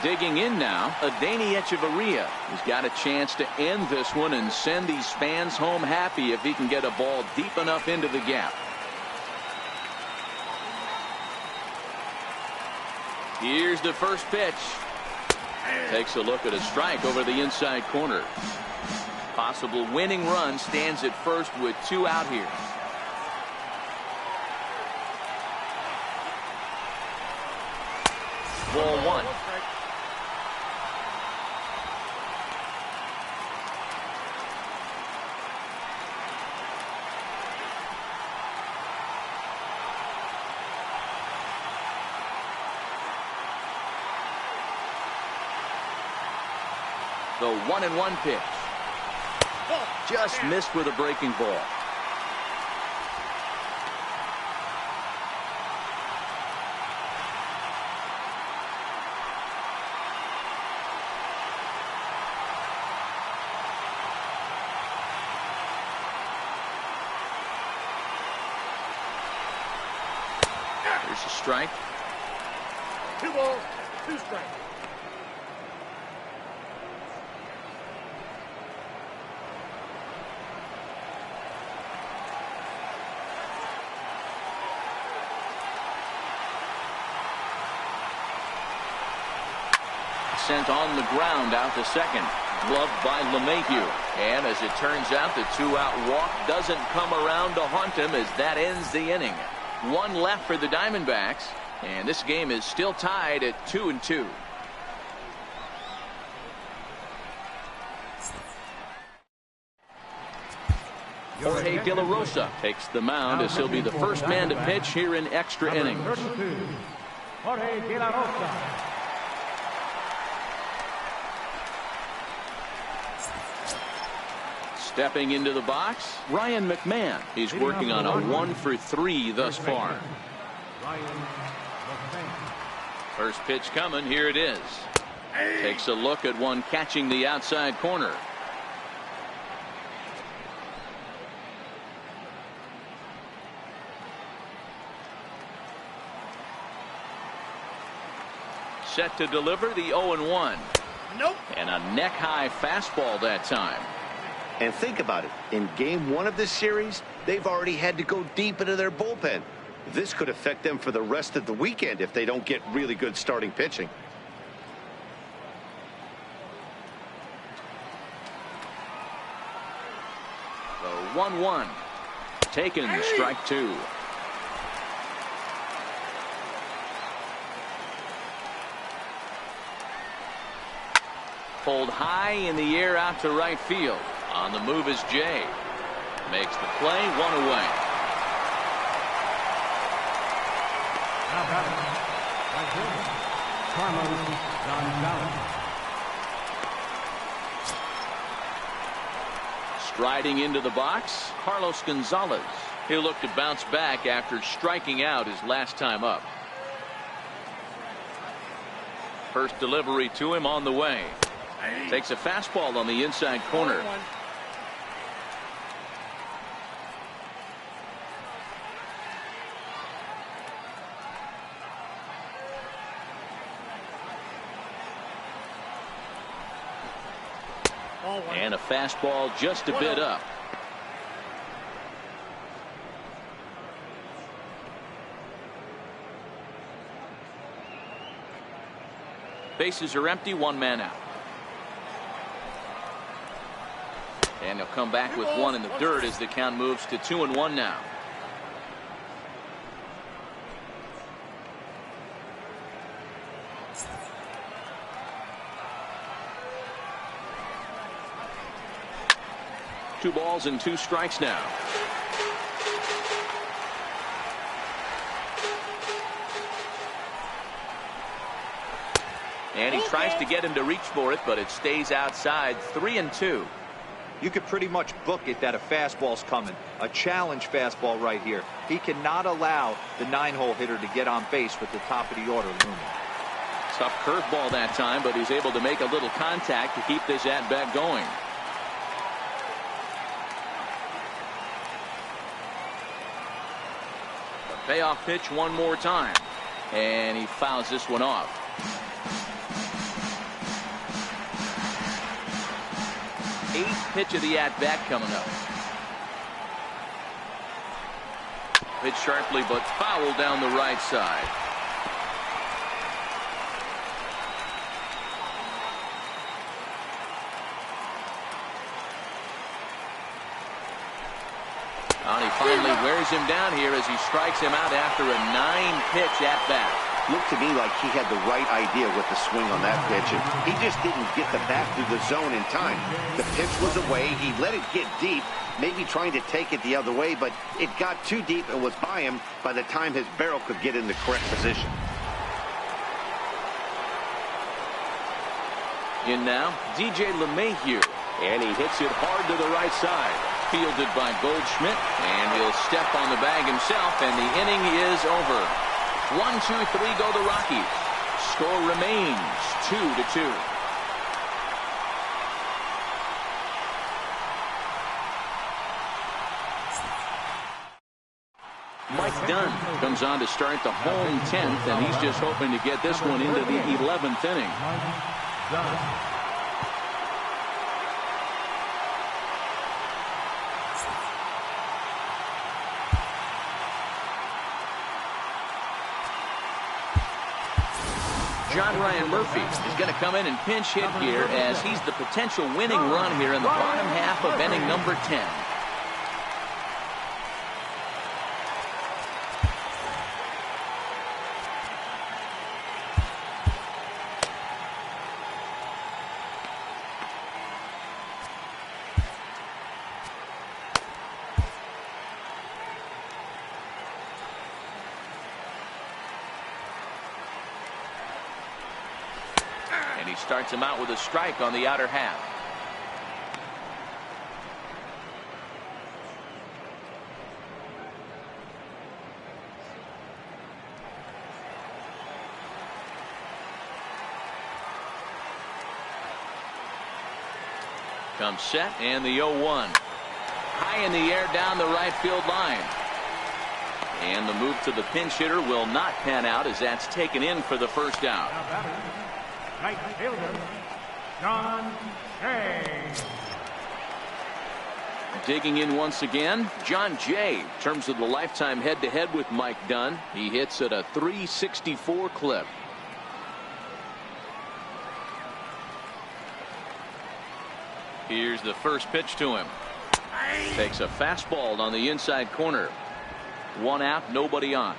Digging in now, Adeiny Echeverria. He's got a chance to end this one and send these fans home happy if he can get a ball deep enough into the gap. Here's the first pitch. Takes a look at a strike over the inside corner. Possible winning run stands at first with 2 out here. Ball 1. The 1-1 pitch. Just missed with a breaking ball. There's a strike. 2 balls, 2 strikes. Sent on the ground out to second. Gloved by LeMahieu. And as it turns out, the 2-out walk doesn't come around to haunt him as that ends the inning. 1 left for the Diamondbacks. And this game is still tied at 2-2. Jorge De La Rosa takes the mound as he'll be the first man to pitch here in extra innings. Jorge De La Rosa. Stepping into the box, Ryan McMahon. He's working on a 1-for-3 thus far. First pitch coming. Here it is. Takes a look at one catching the outside corner. Set to deliver the 0-1. Nope. And a neck-high fastball that time. And think about it. In game 1 of this series, they've already had to go deep into their bullpen. This could affect them for the rest of the weekend if they don't get really good starting pitching. The 1-1. Taken, strike 2. Pulled high in the air out to right field. On the move is Jay. Makes the play, 1 away. Now batting, right fielder, Carlos Gonzalez. Striding into the box, Carlos Gonzalez. He'll look to bounce back after striking out his last time up. First delivery to him on the way. Takes a fastball on the inside corner. And a fastball just a bit up. Bases are empty, 1 man out. And he'll come back with 1 in the dirt as the count moves to 2-1 now. Two balls and 2 strikes now. And he tries to get him to reach for it, but it stays outside. 3-2. You could pretty much book it that a fastball's coming. A challenge fastball right here. He cannot allow the 9-hole hitter to get on base with the top of the order looming. Tough curveball that time, but he's able to make a little contact to keep this at-bat going. The payoff pitch one more time. And he fouls this one off. Eighth pitch of the at-bat coming up. Hit sharply, but foul down the right side. And he finally wears him down here as he strikes him out after a 9-pitch at-bat. Looked to me like he had the right idea with the swing on that pitch, and he just didn't get the bat through the zone in time. The pitch was away. He let it get deep, maybe trying to take it the other way, but it got too deep and was by him by the time his barrel could get in the correct position. In now, DJ LeMahieu, and he hits it hard to the right side. Fielded by Goldschmidt, and he'll step on the bag himself, and the inning is over. 1, 2, 3 go the Rockies. Score remains 2-2. Mike Dunn comes comes on to start the home 10th, and he's just hoping to get this one into the 11th inning. John Ryan Murphy is going to come in and pinch hit here as he's the potential winning run here in the bottom half of inning number 10. And he starts him out with a strike on the outer half. Comes set and the 0-1. High in the air down the right field line. And the move to the pinch hitter will not pan out as that's taken in for the first out. Right fielder, John Jay. Digging in once again, John Jay. In terms of the lifetime head-to-head with Mike Dunn, he hits at a .364 clip. Here's the first pitch to him. Takes a fastball on the inside corner. One out, nobody on.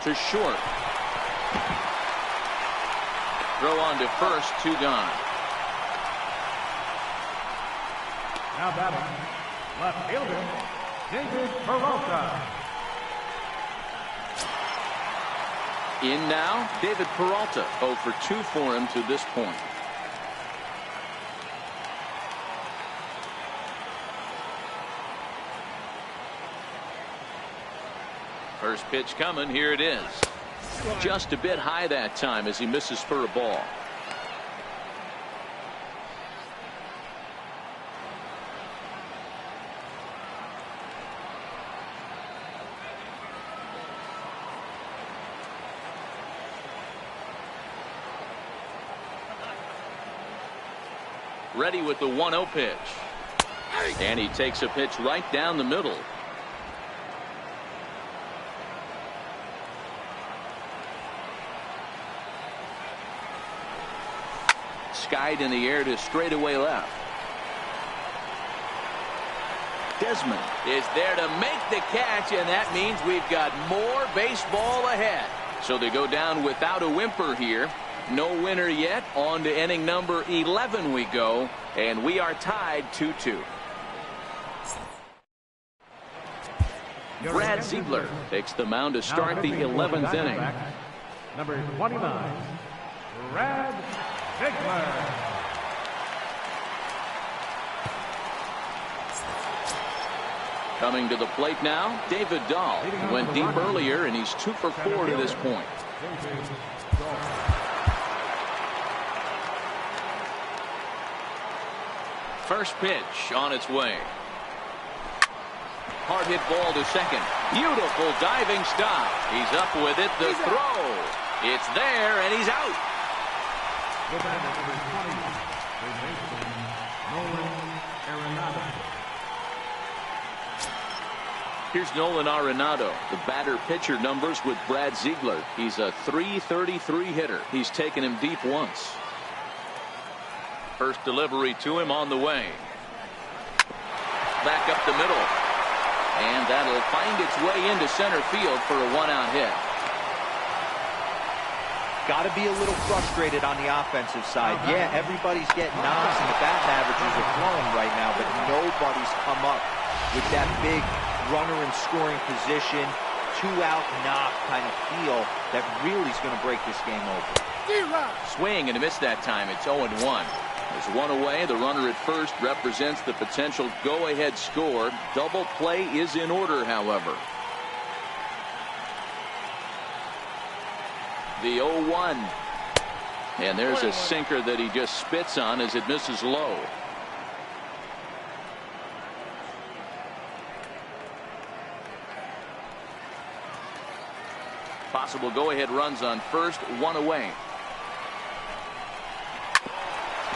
To short. Throw on to first, 2 gone. Now batting, left fielder, David Peralta. In now, David Peralta. 0 for 2 for him to this point. First pitch coming. Here it is. Just a bit high that time as he misses for a ball. Ready with the 1-0 pitch. And he takes a pitch right down the middle. Skied in the air to straightaway left. Desmond is there to make the catch, and that means we've got more baseball ahead. So they go down without a whimper here. No winner yet. On to inning number 11 we go, and we are tied 2-2. Brad Ziegler takes the mound to start the 11th inning. Number 29, Brad Ziegler. Coming to the plate now, David Dahl. He went deep earlier, and he's 2 for 4 to this point. First pitch on its way. Hard hit ball to second. Beautiful diving stop. He's up with it. The throw. It's there, and he's out. Here's Nolan Arenado. The batter-pitcher numbers with Brad Ziegler. He's a .333 hitter. He's taken him deep once. First delivery to him on the way. Back up the middle. And that'll find its way into center field for a 1-out hit. Got to be a little frustrated on the offensive side. Yeah, everybody's getting knocks and the batting averages are flowing right now, but nobody's come up with that big runner in scoring position, 2-out knock kind of feel that really is going to break this game over. Swing and a miss that time. It's 0-1. There's one away. The runner at first represents the potential go-ahead score. Double play is in order, however. The 0-1. And there's a sinker that he just spits on as it misses low. Possible go-ahead runs on first, one away.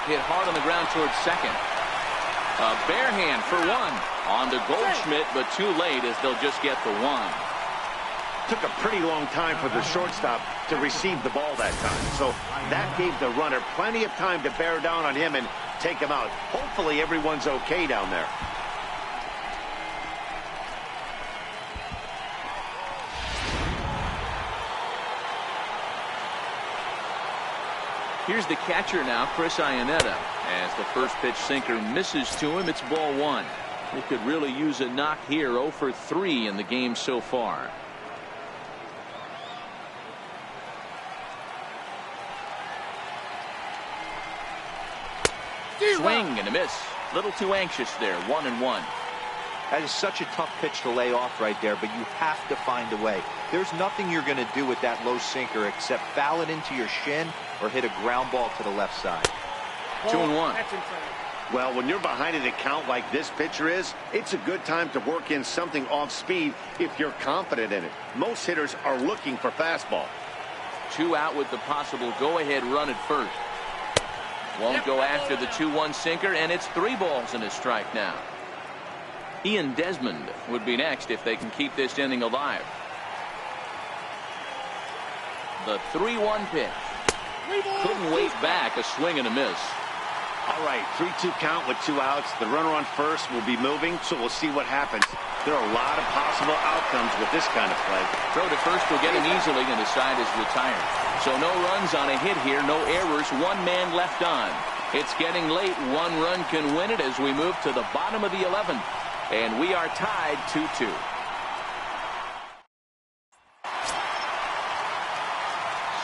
Hit hard on the ground towards second. A bare hand for one. On to Goldschmidt, but too late as they'll just get the one. Took a pretty long time for the shortstop to receive the ball that time. So that gave the runner plenty of time to bear down on him and take him out. Hopefully everyone's okay down there. Here's the catcher now, Chris Iannetta. As the first pitch sinker misses to him, it's ball one. He could really use a knock here. 0 for 3 in the game so far. Swing and a miss. Little too anxious there. 1-1. That is such a tough pitch to lay off right there, but you have to find a way. There's nothing you're going to do with that low sinker except foul it into your shin or hit a ground ball to the left side. 2-1. Well, when you're behind an account like this pitcher is, it's a good time to work in something off speed if you're confident in it. Most hitters are looking for fastball. 2 out with the possible go-ahead run at first. Won't go after the 2-1 sinker, and it's 3 balls and a strike now. Ian Desmond would be next if they can keep this inning alive. The 3-1 pitch. Couldn't wait back. A swing and a miss. All right, 3-2 count with 2 outs. The runner on first will be moving, so we'll see what happens. There are a lot of possible outcomes with this kind of play. Throw to first will get him easily, and the side is retired. So no runs on a hit here, no errors, 1 man left on. It's getting late. 1 run can win it as we move to the bottom of the 11th. And we are tied 2-2.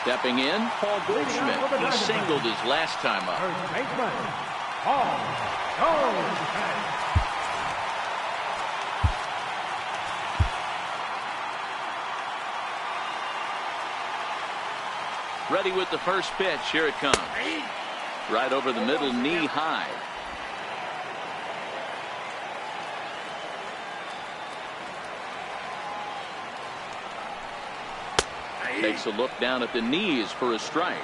Stepping in, Paul Goldschmidt. He singled his last time up. First baseman, Paul Goldschmidt. Ready with the first pitch. Here it comes. Right over the middle, knee high. Takes a look down at the knees for a strike.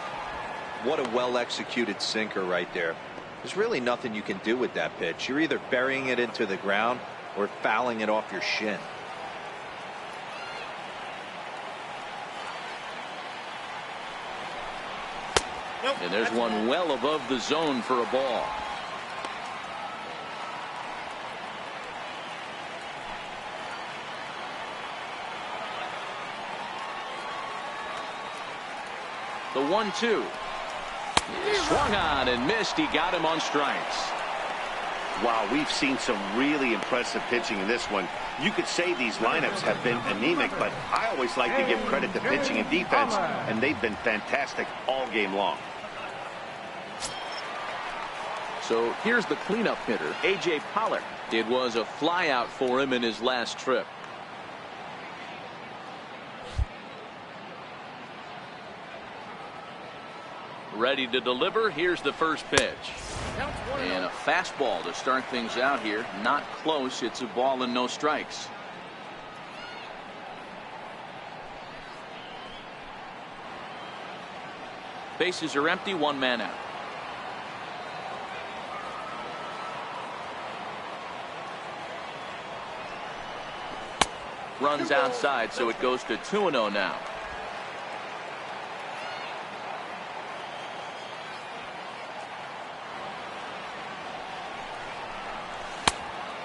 What a well-executed sinker right there. There's really nothing you can do with that pitch. You're either burying it into the ground or fouling it off your shin. And there's one well above the zone for a ball. The 1-2. Swung on and missed. He got him on strikes. Wow, we've seen some really impressive pitching in this one. You could say these lineups have been anemic, but I always like to give credit to pitching and defense, and they've been fantastic all game long. So here's the cleanup hitter, A.J. Pollard. It was a flyout for him in his last trip. Ready to deliver. Here's the first pitch. And a fastball to start things out here. Not close. It's a ball and no strikes. Bases are empty. 1 man out. Runs outside, so it goes to 2-0 now.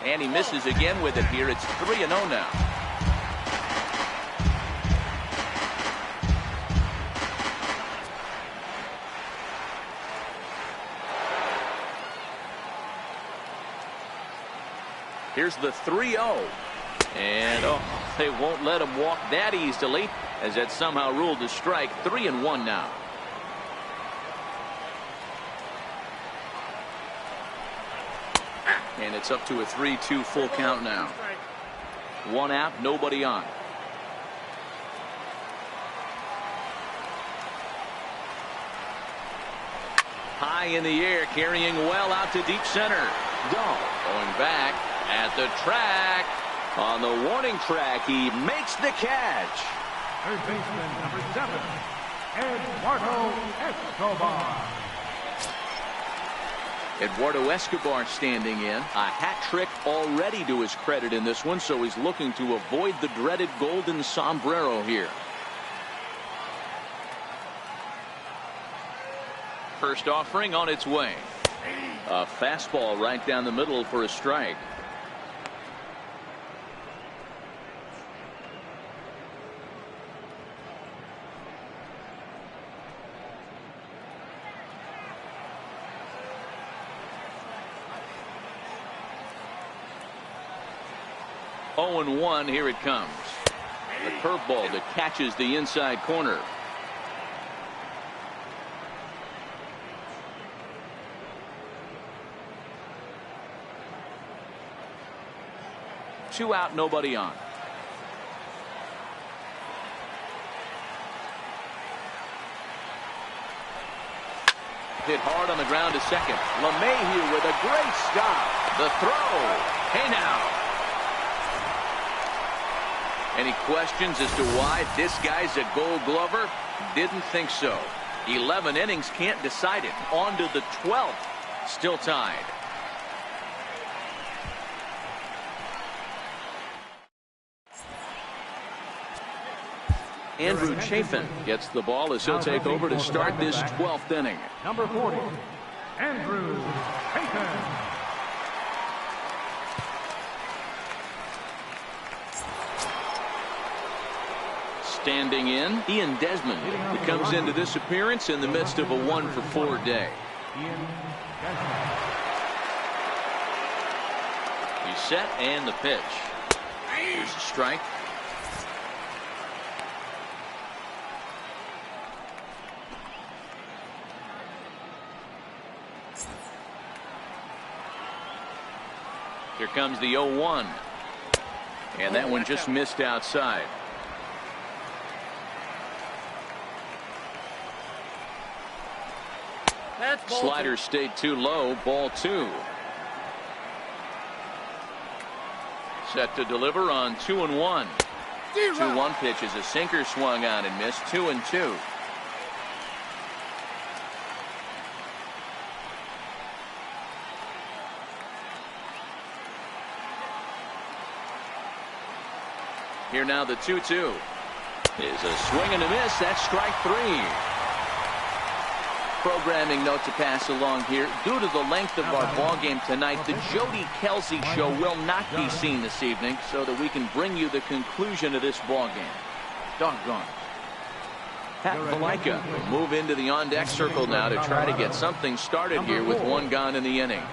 And he misses again with it here. It's 3-0 now. Here's the 3-0. And they won't let him walk that easily, as that somehow ruled a strike. 3-1 now. And it's up to a 3-2 full count now. 1 out, nobody on. High in the air, carrying well out to deep center. Dahl going back at the track. On the warning track, he makes the catch. Third baseman, number 7, Eduardo Escobar. Eduardo Escobar standing in. A hat trick already to his credit in this one, so he's looking to avoid the dreaded golden sombrero here. First offering on its way. A fastball right down the middle for a strike. Oh, and 1, here it comes. The curveball that catches the inside corner. Two out, nobody on. Hit hard on the ground to second. LeMahieu with a great stop. The throw. Hey now. Any questions as to why this guy's a Gold Glover? Didn't think so. 11 innings, can't decide it. On to the 12th. Still tied. Andrew Chafin gets the ball as he'll take over to start this 12th inning. Number 40, Andrew Chafin. Standing in, Ian Desmond, who comes into this appearance in the midst of a 1-for-4 day. He's set and the pitch. Here's a strike. Here comes the 0-1. And that one just missed outside. Slider stayed too low. Ball 2. Set to deliver on 2-1. 2-1 pitch is a sinker swung on and missed. 2-2. Here now the 2-2 is a swing and a miss. That's strike 3. Programming note to pass along here. Due to the length of our ball game tonight, the Jody Kelsey show will not be seen this evening, so that we can bring you the conclusion of this ball game. Doggone. Pat Valaika will move into the on-deck circle now to try to get something started here with 1 gone in the inning.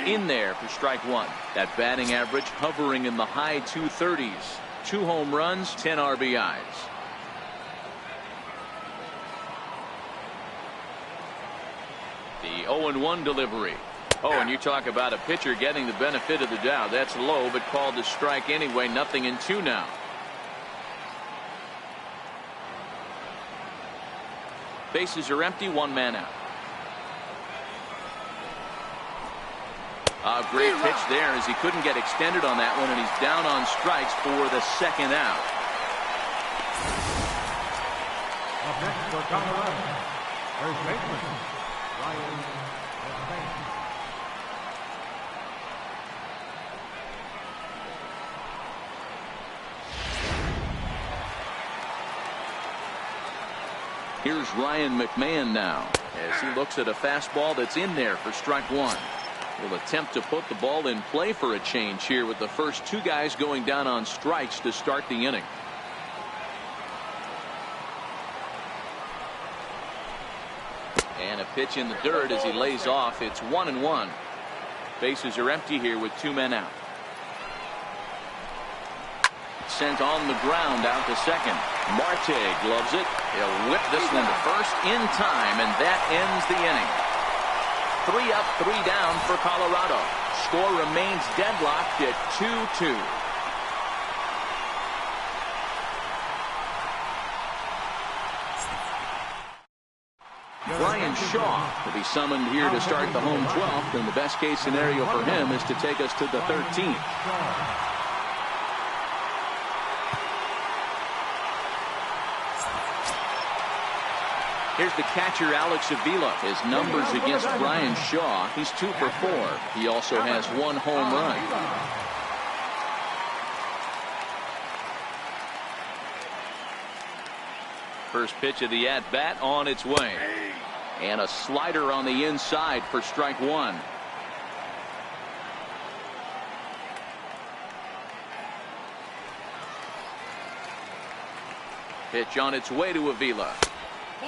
In there for strike 1. That batting average hovering in the high 230s. 2 home runs, 10 RBIs. The 0-1 delivery. Oh, and you talk about a pitcher getting the benefit of the doubt. That's low, but called a strike anyway. 0-2 now. Bases are empty. 1 man out. A great pitch there as he couldn't get extended on that one, and he's down on strikes for the 2nd out. Up next for Colorado, first baseman, Ryan McMahon. Here's Ryan McMahon now as he looks at a fastball that's in there for strike 1. Will attempt to put the ball in play for a change here with the first 2 guys going down on strikes to start the inning. And a pitch in the dirt as he lays off. It's 1-1. Bases are empty here with 2 men out. Sent on the ground out to second. Marte gloves it. He'll whip this one to first in time, and that ends the inning. 3 up, 3 down for Colorado. Score remains deadlocked at 2-2. Brian Brian Shaw will be summoned here to start the home 12th, and the best case scenario for him is to take us to the 13th. Here's the catcher, Alex Avila. His numbers against Brian Shaw, he's 2 for 4. He also has 1 home run. First pitch of the at-bat on its way. And a slider on the inside for strike 1. Pitch on its way to Avila.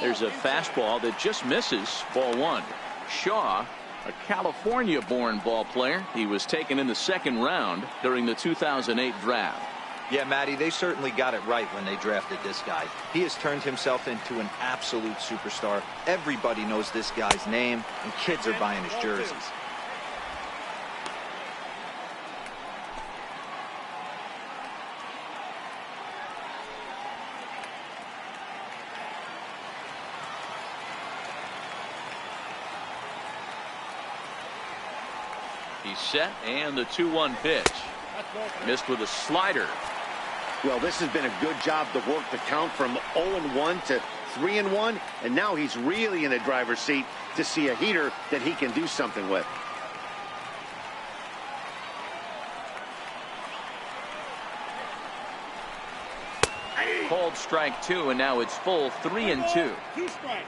There's a fastball that just misses. Ball 1. Shaw, a California-born ball player. He was taken in the 2nd round during the 2008 draft. Yeah, Matty, they certainly got it right when they drafted this guy. He has turned himself into an absolute superstar. Everybody knows this guy's name, and kids are buying his jerseys. He's set, and the 2-1 pitch. Missed with a slider. Well, this has been a good job to work the count from 0-1 to 3-1, and now he's really in the driver's seat to see a heater that he can do something with. Called strike 2, and now it's full 3-2. 2 strikes.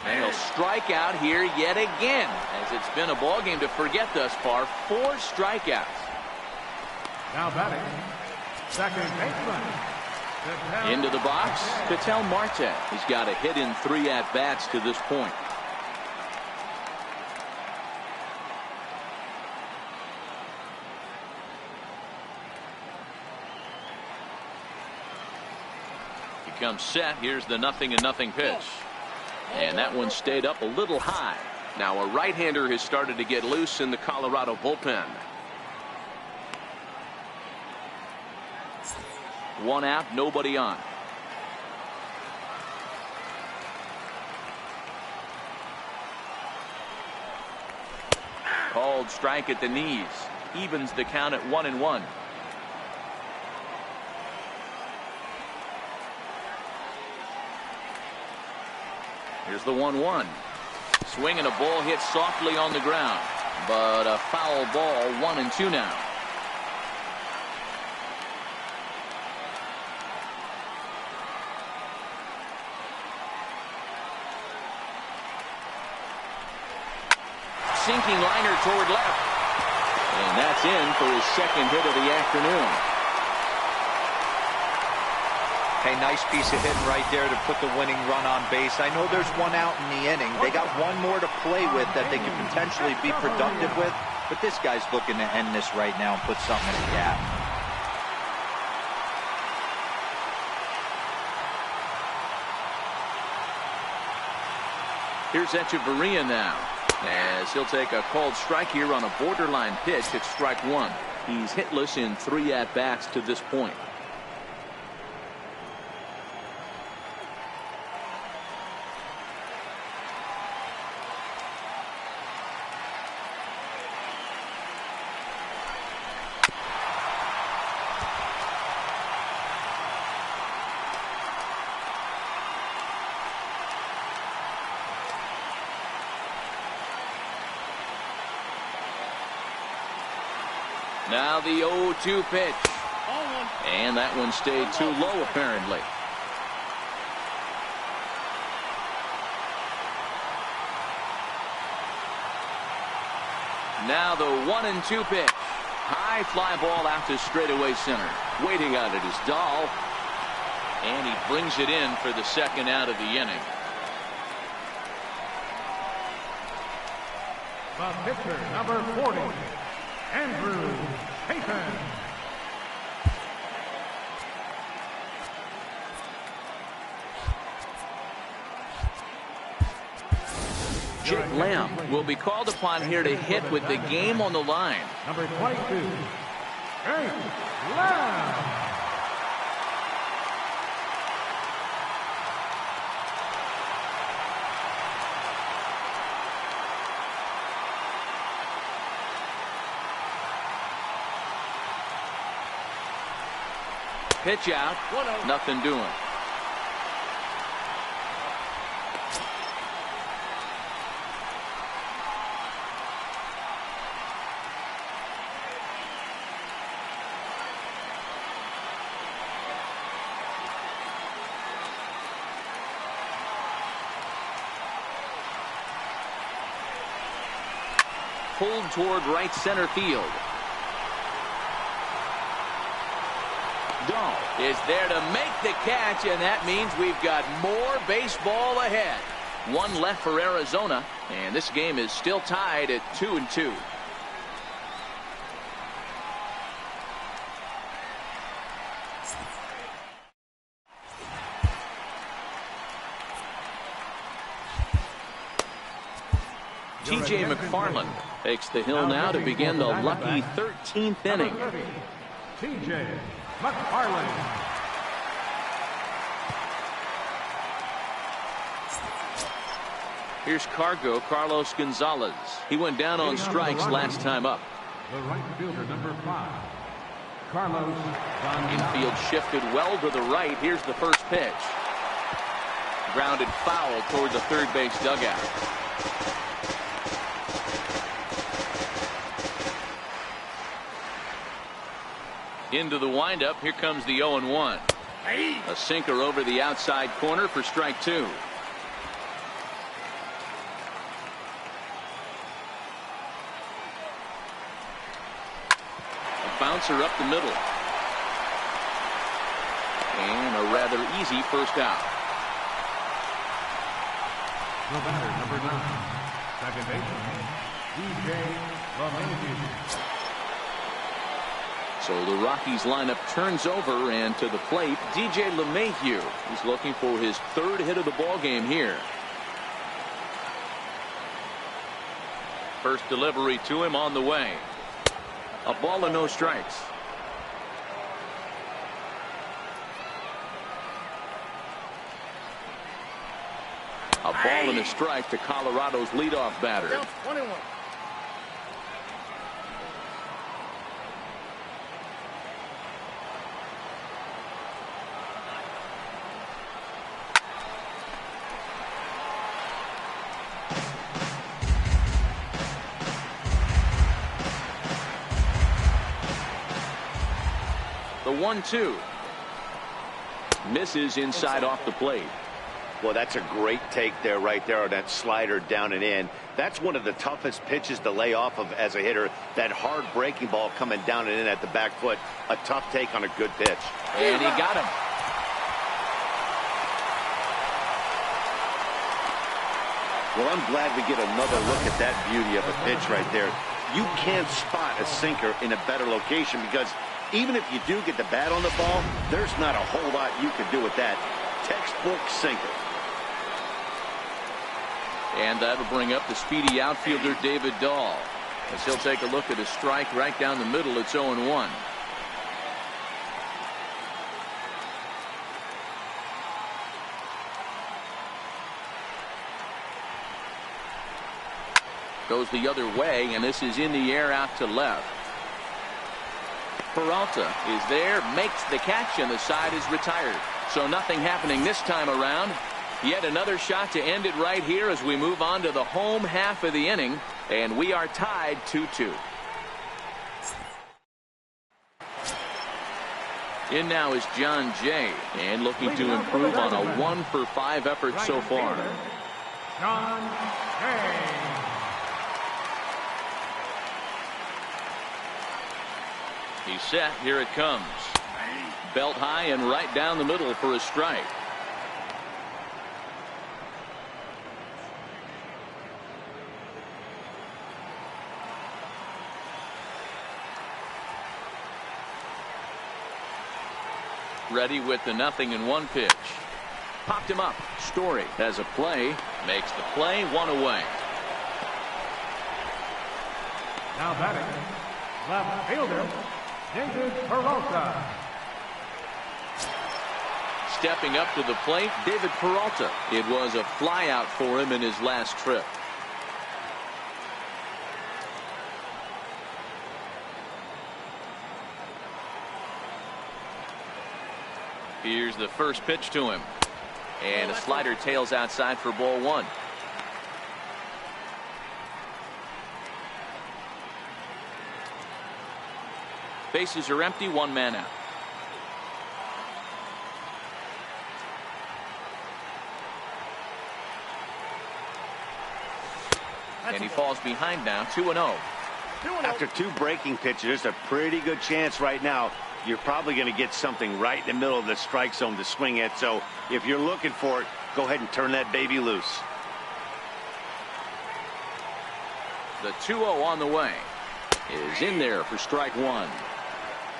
And he'll strike out here yet again, as it's been a ball game to forget thus far. 4 strikeouts. Now batting, second baseman. Into the box, Ketel Marte. He's got a hit in 3 at-bats to this point. He comes set. Here's the 0-0 pitch. And that one stayed up a little high. Now a right-hander has started to get loose in the Colorado bullpen. 1 out, nobody on. Called strike at the knees. Evens the count at 1-1. Here's the 1-1. Swing and a ball hit softly on the ground. But a foul ball, 1-2 now. Sinking liner toward left. And that's in for his 2nd hit of the afternoon. Hey, nice piece of hitting right there to put the winning run on base. I know there's 1 out in the inning. They got 1 more to play with that they could potentially be productive with. But this guy's looking to end this right now and put something in the gap. Here's Echeverria now, as he'll take a called strike here on a borderline pitch at strike 1. He's hitless in 3 at-bats to this point. Now the 0-2 pitch. And that one stayed too low, apparently. Now the 1-2 pitch. High fly ball out to straightaway center. Waiting on it is Dahl. And he brings it in for the 2nd out of the inning. The pitcher, number 40, Andrew Payton. Lamb will be called upon here to hit with the game on the line. Number 22, Hank Lamb. Pitch out, nothing doing. Pulled toward right center field. Dahl is there to make the catch, and that means we've got more baseball ahead. One left for Arizona, and this game is still tied at 2-2. T.J. McFarland takes the hill now to begin the lucky 13th inning. T.J. McFarland. Here's Carlos Gonzalez. He went down on strikes last time up. The right fielder, number 5, Carlos Gonzalez. Infield shifted well to the right. Here's the first pitch. Grounded foul toward the third base dugout. Into the windup. Here comes the 0-1. A sinker over the outside corner for strike 2. A bouncer up the middle. And a rather easy first out. The batter, number 9, second baseman, DJ LeMahieu. So the Rockies lineup turns over, and to the plate, DJ LeMahieu is looking for his third hit of the ball game here. First delivery to him on the way. A ball and no strikes. A ball and a strike to Colorado's leadoff batter. 21. The 1-2 misses inside off the plate. Well, that's a great take there, right there on that slider down and in. That's one of the toughest pitches to lay off of as a hitter. That hard breaking ball coming down and in at the back foot. A tough take on a good pitch. And he got him. Well, I'm glad we get another look at that beauty of a pitch right there. You can't spot a sinker in a better location because even if you do get the bat on the ball, there's not a whole lot you can do with that. Textbook sinker. And that'll bring up the speedy outfielder David Dahl, as he'll take a look at a strike right down the middle. It's 0-1. Goes the other way, and this is in the air out to left. Peralta is there, makes the catch, and the side is retired. So nothing happening this time around. Yet another shot to end it right here as we move on to the home half of the inning, and we are tied 2-2. In now is John Jay, and looking to improve on a 1-for-5 effort so far. John Jay. He's set. Here it comes. Belt high and right down the middle for a strike. Ready with the 0-1 pitch. Popped him up. Story has a play. Makes the play. One away. Now batting, left fielder, David Peralta. Stepping up to the plate, David Peralta. It was a flyout for him in his last trip. Here's the first pitch to him. And a slider tails outside for ball one. Bases are empty, one man out. And he falls behind now, 2-0. After two breaking pitches, there's a pretty good chance right now you're probably going to get something right in the middle of the strike zone to swing at. So if you're looking for it, go ahead and turn that baby loose. The 2-0 on the way is in there for strike one.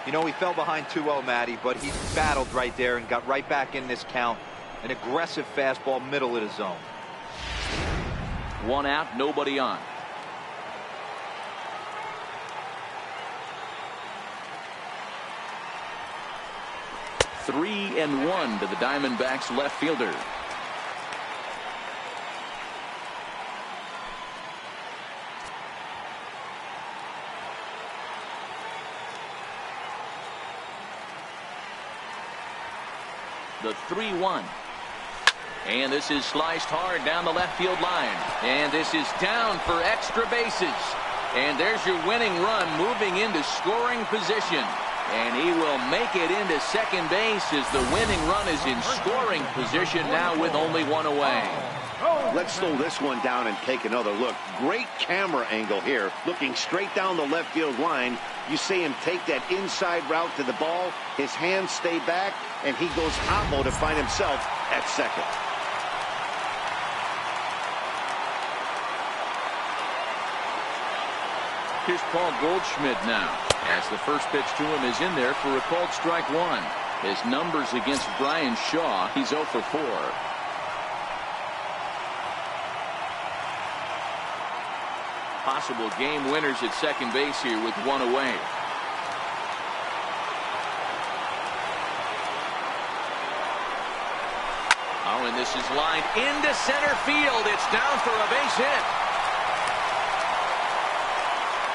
You know, he fell behind 2-0, Matty, but he battled right there and got right back in this count. An aggressive fastball, middle of the zone. One out, nobody on. Three and one to the Diamondbacks left fielder. The 3-1. And this is sliced hard down the left field line. And this is down for extra bases. And there's your winning run moving into scoring position. And he will make it into second base as the winning run is in scoring position now with only one away. Let's slow this one down and take another look. Great camera angle here. Looking straight down the left field line. You see him take that inside route to the ball. His hands stay back, and he goes oppo to find himself at second. Here's Paul Goldschmidt now, as the first pitch to him is in there for a called strike one. His numbers against Brian Shaw, he's 0 for 4. Possible game winners at second base here with one away. Oh, and this is lined into center field. It's down for a base hit.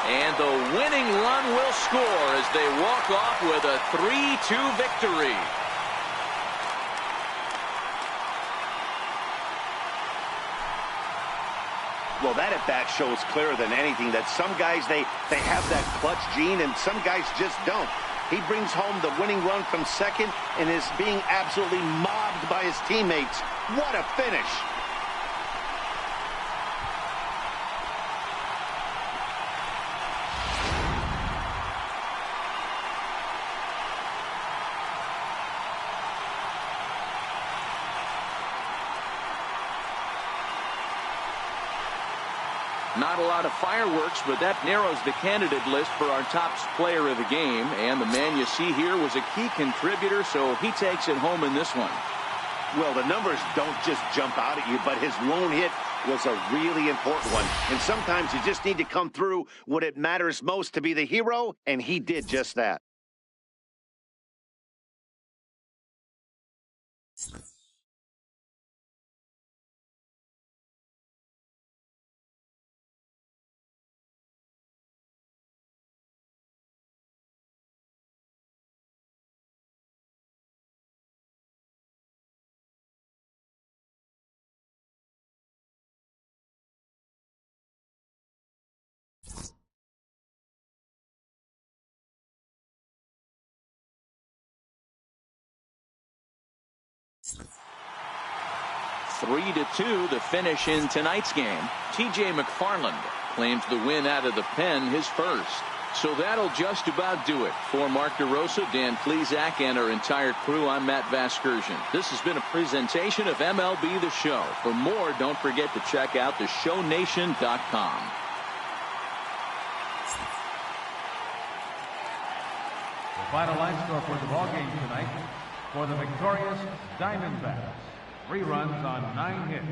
And the winning run will score as they walk off with a 3-2 victory. Well, that at bat shows clearer than anything that some guys, they have that clutch gene and some guys just don't. He brings home the winning run from second and is being absolutely mobbed by his teammates. What a finish. Not a lot of fireworks, but that narrows the candidate list for our top player of the game. And the man you see here was a key contributor, so he takes it home in this one. Well, the numbers don't just jump out at you, but his lone hit was a really important one. And sometimes you just need to come through when it matters most to be the hero, and he did just that. Three to 2 the finish in tonight's game. TJ McFarland claims the win out of the pen, his first. So that'll just about do it. For Mark DeRosa, Dan Plesac, and our entire crew, I'm Matt Vasgersian. This has been a presentation of MLB The Show. For more, don't forget to check out theshownation.com. The final line score for the ball game tonight: for the victorious Diamondbacks, 3 runs on 9 hits,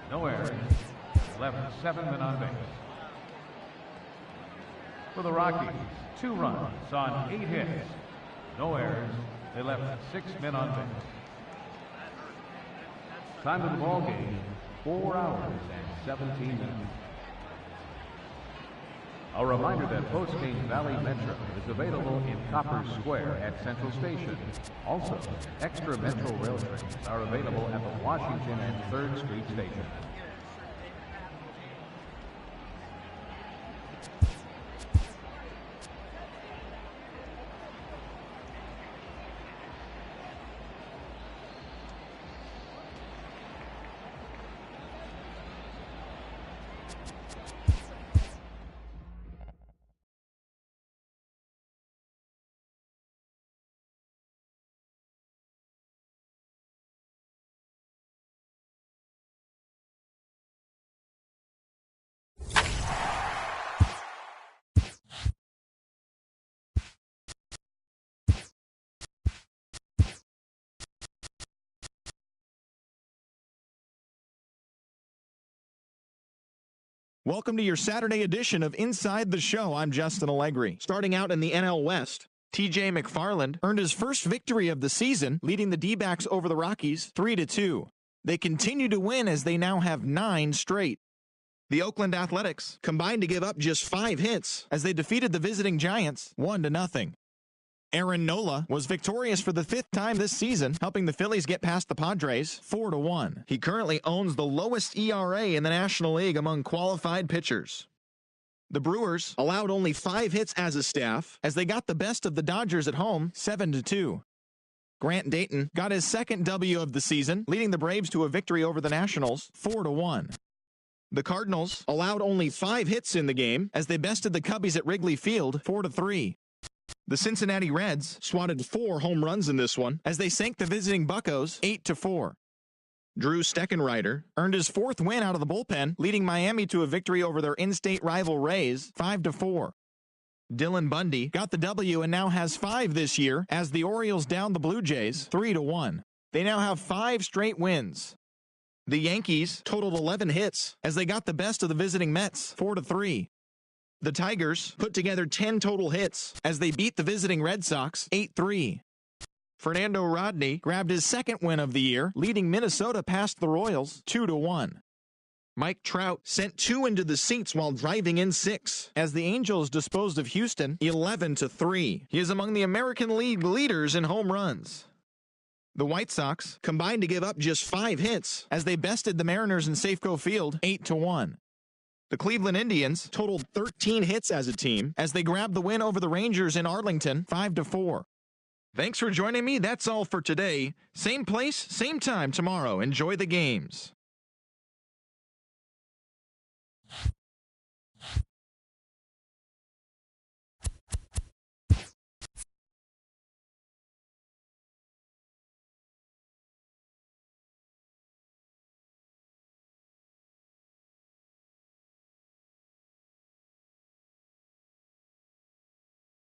no errors, left 7 men on base. For the Rockies, 2 runs on 8 hits. No errors. They left 6 men on base. Time of the ball game, 4 hours and 17 minutes. A reminder that Postgame Valley Metro is available in Copper Square at Central Station. Also, extra Metro rail trains are available at the Washington and 3rd Street Station. Welcome to your Saturday edition of Inside the Show. I'm Justin Allegri. Starting out in the NL West, TJ McFarland earned his first victory of the season, leading the D-backs over the Rockies 3-2. They continue to win as they now have 9 straight. The Oakland Athletics combined to give up just 5 hits as they defeated the visiting Giants 1-0. Aaron Nola was victorious for the 5th time this season, helping the Phillies get past the Padres 4-1. He currently owns the lowest ERA in the National League among qualified pitchers. The Brewers allowed only 5 hits as a staff as they got the best of the Dodgers at home 7-2. Grant Dayton got his 2nd W of the season, leading the Braves to a victory over the Nationals 4-1. The Cardinals allowed only 5 hits in the game as they bested the Cubbies at Wrigley Field 4-3. The Cincinnati Reds swatted 4 home runs in this one as they sank the visiting Buccos 8-4. Drew Steckenrider earned his 4th win out of the bullpen, leading Miami to a victory over their in-state rival Rays 5-4. Dylan Bundy got the W and now has 5 this year as the Orioles downed the Blue Jays 3-1. They now have 5 straight wins. The Yankees totaled 11 hits as they got the best of the visiting Mets 4-3. The Tigers put together 10 total hits as they beat the visiting Red Sox 8-3. Fernando Rodney grabbed his 2nd win of the year, leading Minnesota past the Royals 2-1. Mike Trout sent 2 into the seats while driving in 6 as the Angels disposed of Houston 11-3. He is among the American League leaders in home runs. The White Sox combined to give up just 5 hits as they bested the Mariners in Safeco Field 8-1. The Cleveland Indians totaled 13 hits as a team as they grabbed the win over the Rangers in Arlington 5-4. Thanks for joining me. That's all for today. Same place, same time tomorrow. Enjoy the games.